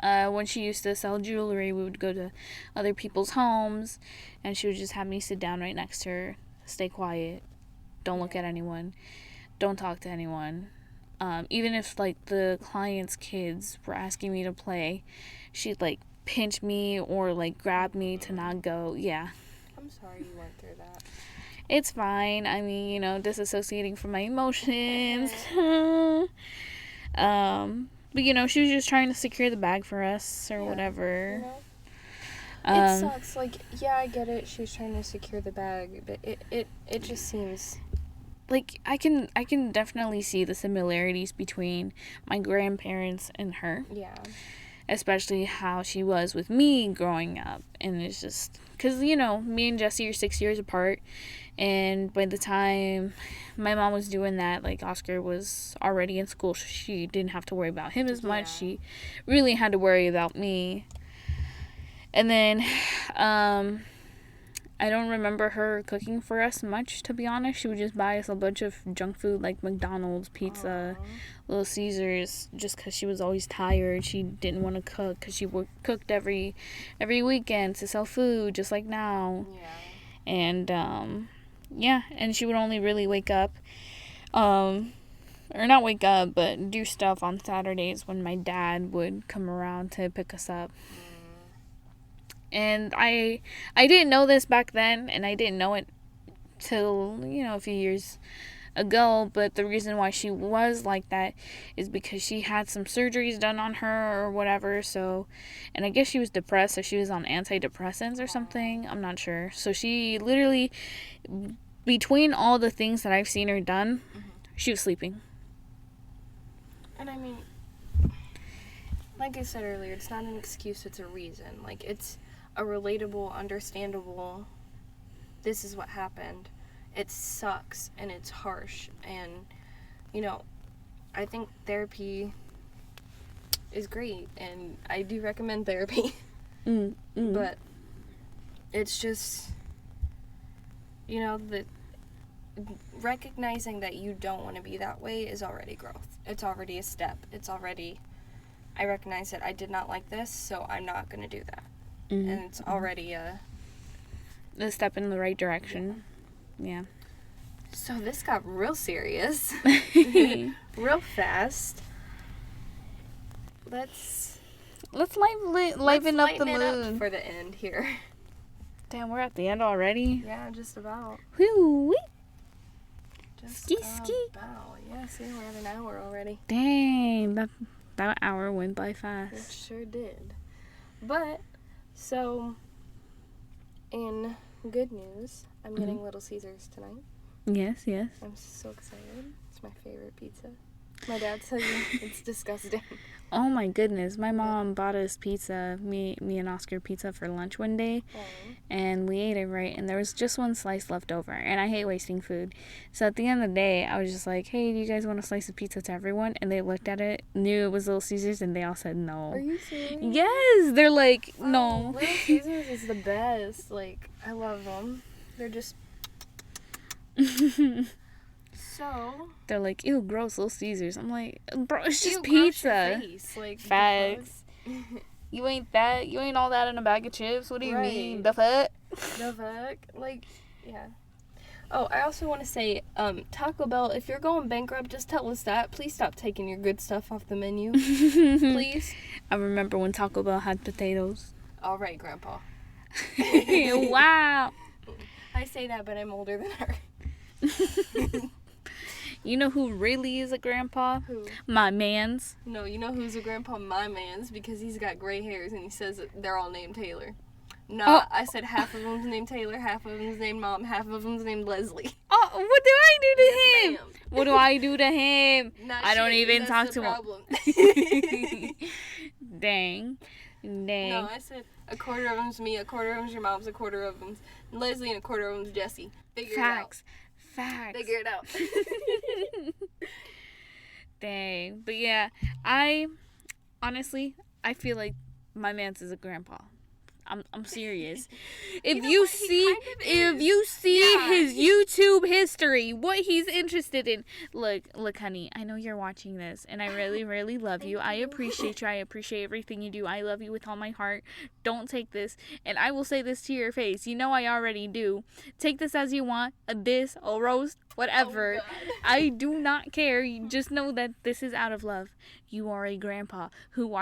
Speaker 1: When she used to sell jewelry, we would go to other people's homes, and she would just have me sit down right next to her. Stay quiet. Don't look at anyone. Don't talk to anyone. Even if, like, the client's kids were asking me to play, she'd, like, pinch me or, like, grab me to not go. Yeah.
Speaker 2: I'm sorry you went through that.
Speaker 1: It's fine. I mean, disassociating from my emotions. But, she was just trying to secure the bag for us or whatever.
Speaker 2: It sucks. Like, yeah, I get it. She was trying to secure the bag, but it just seems...
Speaker 1: Like, I can definitely see the similarities between my grandparents and her.
Speaker 2: Yeah.
Speaker 1: Especially how she was with me growing up. And it's just... Because, me and Jesse are 6 years apart. And by the time my mom was doing that, like, Oscar was already in school. So she didn't have to worry about him as much. She really had to worry about me. And then... I don't remember her cooking for us much, to be honest. She would just buy us a bunch of junk food like McDonald's, pizza, Little Caesars, just because she was always tired. She didn't want to cook because she cooked every weekend to sell food, just like now.
Speaker 2: Yeah.
Speaker 1: And, and she would only really wake up, or not wake up, but do stuff on Saturdays when my dad would come around to pick us up. And I didn't know this back then, and I didn't know it till, a few years ago, but the reason why she was like that is because she had some surgeries done on her or whatever, so, and I guess she was depressed, so she was on antidepressants or something, I'm not sure. So she literally, between all the things that I've seen her done, she was sleeping.
Speaker 2: And I mean, like I said earlier, it's not an excuse, it's a reason. Like, it's a relatable, understandable, this is what happened. It sucks and it's harsh, and I think therapy is great, and I do recommend therapy. But it's just the recognizing that you don't want to be that way is already growth. It's already a step. It's already, I recognize that I did not like this, so I'm not going to do that. And it's already a
Speaker 1: step in the right direction. Yeah.
Speaker 2: So this got real serious. Real fast. Let's
Speaker 1: liven up the mood
Speaker 2: for the end here.
Speaker 1: Damn, we're at the end already.
Speaker 2: Yeah, just about.
Speaker 1: Whoo-wee.
Speaker 2: Just
Speaker 1: Ski, ski.
Speaker 2: about. Yeah, see, we're at an hour already.
Speaker 1: Dang, that hour went by fast.
Speaker 2: It sure did. But, so, in good news, I'm getting Little Caesars tonight.
Speaker 1: Yes, yes.
Speaker 2: I'm so excited. It's my favorite pizza. My dad says it's disgusting.
Speaker 1: Oh my goodness, my mom bought us pizza, me and Oscar pizza for lunch one day, and we ate it, right, and there was just one slice left over, and I hate wasting food. So at the end of the day, I was just like, hey, do you guys want a slice of pizza to everyone? And they looked at it, knew it was Little Caesars, and they all said no.
Speaker 2: Are you serious?
Speaker 1: Yes, they're like, no.
Speaker 2: Little Caesars is the best. Like, I love them. They're just... So
Speaker 1: they're like, ew, gross, Little Caesars. I'm like, bro, it's just
Speaker 2: ew,
Speaker 1: pizza.
Speaker 2: Face. Like,
Speaker 1: Facts. You ain't all that in a bag of chips. What do you mean? The fuck?
Speaker 2: The fuck? Like, yeah. Oh, I also want to say, Taco Bell, if you're going bankrupt, just tell us that. Please stop taking your good stuff off the menu. Please.
Speaker 1: I remember when Taco Bell had potatoes.
Speaker 2: All right, Grandpa.
Speaker 1: Wow.
Speaker 2: I say that, but I'm older than her.
Speaker 1: You know who really is a grandpa?
Speaker 2: Who?
Speaker 1: My mans.
Speaker 2: No, you know who's a grandpa? My man's, because he's got gray hairs and he says that they're all named Taylor. No, I said half of them's named Taylor, half of them's named Mom, half of them's named Leslie.
Speaker 1: Oh, what do I do to him?
Speaker 2: Ma'am.
Speaker 1: What do I do to him?
Speaker 2: I
Speaker 1: don't even talk to
Speaker 2: him.
Speaker 1: Dang.
Speaker 2: No, I said a quarter of them's me, a quarter of them's your mom's, a quarter of them's Leslie, and a quarter of them's Jessie. Figure
Speaker 1: Facts.
Speaker 2: it out. Figure it out.
Speaker 1: Dang. But yeah, I feel like my man's is a grandpa. I'm serious. If you see his YouTube history, what he's interested in. Look, honey, I know you're watching this and I really, really love you. I appreciate you. I appreciate everything you do. I love you with all my heart. Don't take this, and I will say this to your face. You know I already do. Take this as you want, a diss, a roast, whatever. I do not care. You just know that this is out of love. You are a grandpa who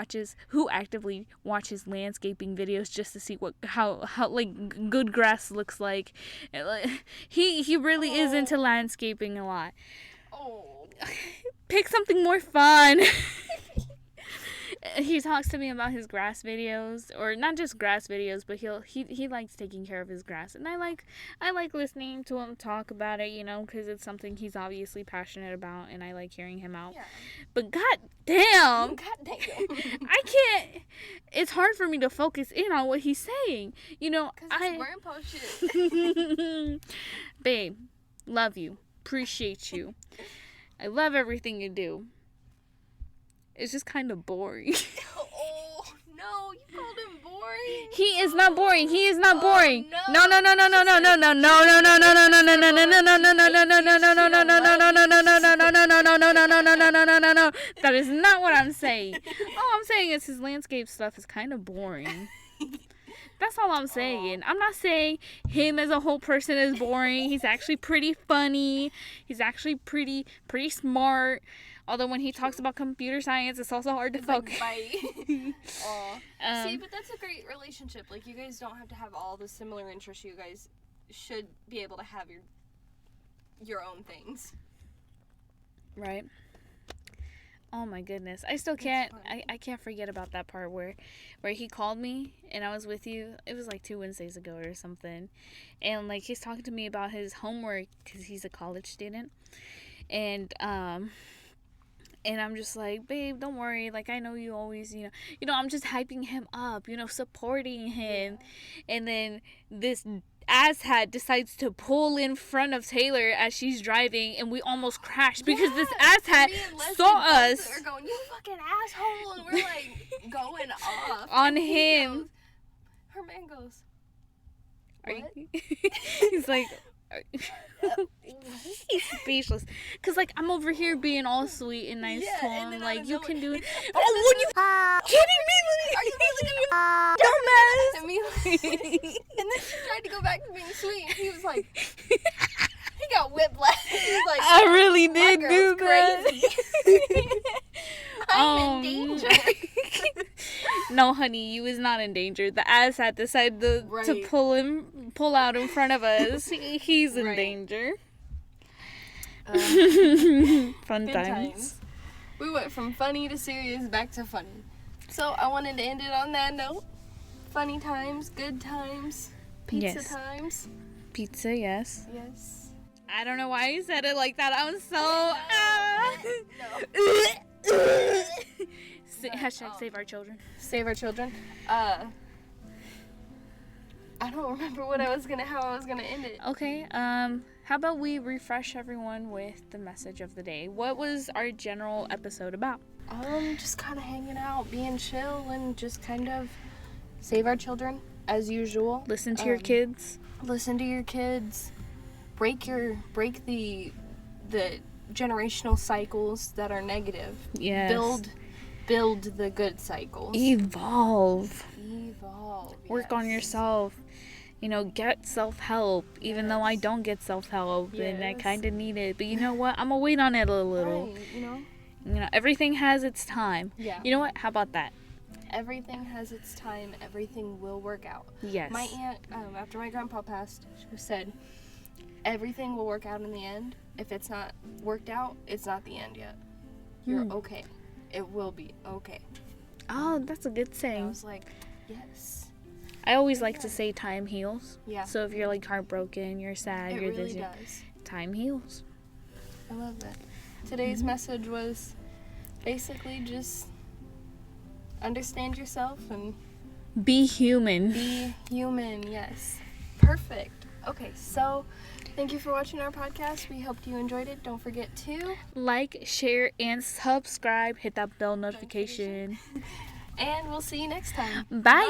Speaker 1: actively watches landscaping videos just to see how like good grass looks like. He really is into landscaping a lot.
Speaker 2: Oh.
Speaker 1: Pick something more fun. He talks to me about his grass videos, or not just grass videos, but he likes taking care of his grass, and I like listening to him talk about it, you know, because it's something he's obviously passionate about, and I like hearing him out. Yeah. But goddamn, I can't. It's hard for me to focus in on what he's saying, you know.
Speaker 2: Because it's grandpa shit.
Speaker 1: Babe, love you, appreciate you. I love everything you do. It's just kind of boring.
Speaker 2: Oh, no, you called him boring?
Speaker 1: He is not boring. He is not boring. No. No. That is not what I'm saying. All I'm saying is his landscape stuff is kind of boring. That's all I'm saying. I'm not saying him as a whole person is boring. He's actually pretty funny. He's actually pretty smart. Although when he talks about computer science, it's also hard to focus.
Speaker 2: See, but that's a great relationship. Like, you guys don't have to have all the similar interests. You guys should be able to have your own things.
Speaker 1: Right. Oh my goodness. I still can't I can't forget about that part where he called me and I was with you. It was like 2 Wednesdays ago or something. And like he's talking to me about his homework cuz he's a college student. And I'm just like, babe, don't worry. Like, I know you always, you know, I'm just hyping him up, you know, supporting him. Yeah. And then this asshat decides to pull in front of Taylor as she's driving, and we almost crashed because this asshat saw us.
Speaker 2: We're going, you fucking asshole, and we're like going off
Speaker 1: on him.
Speaker 2: Her man goes,
Speaker 1: what? He's like, he's speechless. Cause like I'm over here being all sweet and nice to him, like you can do it. Oh, what you kidding me?
Speaker 2: Are you really gonna dumbass? And then she tried to go back to being sweet, and he was like, he got whiplash. He was like,
Speaker 1: I really did do
Speaker 2: that. I'm in danger.
Speaker 1: No, honey, you is not in danger. The asshat decided to pull out in front of us. He's in danger. Fun times.
Speaker 2: We went from funny to serious back to funny. So I wanted to end it on that note. Funny times, good times, pizza times.
Speaker 1: Pizza, yes.
Speaker 2: Yes.
Speaker 1: I don't know why you said it like that. I'm so... Hashtag save our children.
Speaker 2: Save our children. I don't remember how I was gonna end it.
Speaker 1: Okay, how about we refresh everyone with the message of the day? What was our general episode about?
Speaker 2: Just kind of hanging out, being chill, and just kind of save our children, as usual.
Speaker 1: Listen to your kids.
Speaker 2: Listen to your kids. Break the generational cycles that are negative.
Speaker 1: Yes.
Speaker 2: Build the good cycles.
Speaker 1: Evolve. Work on
Speaker 2: yes.
Speaker 1: yourself. Get self-help, even though I don't get self-help, and I kind of need it. But you know what? I'm going to wait on it a little.
Speaker 2: Right,
Speaker 1: everything has its time.
Speaker 2: Yeah.
Speaker 1: You know what? How about that?
Speaker 2: Everything has its time. Everything will work out.
Speaker 1: Yes.
Speaker 2: My aunt, after my grandpa passed, she said, everything will work out in the end. If it's not worked out, it's not the end yet. You're okay. It will be okay.
Speaker 1: Oh, that's a good saying.
Speaker 2: I was like, yes.
Speaker 1: I always like to say time heals.
Speaker 2: Yeah.
Speaker 1: So if you're like heartbroken, you're sad, you're
Speaker 2: really
Speaker 1: this,
Speaker 2: does.
Speaker 1: Time heals.
Speaker 2: I love that. Today's message was basically just understand yourself and
Speaker 1: be human.
Speaker 2: Be human, yes. Perfect. Okay, so thank you for watching our podcast. We hope you enjoyed it. Don't forget to
Speaker 1: like, share, and subscribe. Hit that bell notification.
Speaker 2: And we'll see you next time.
Speaker 1: Bye.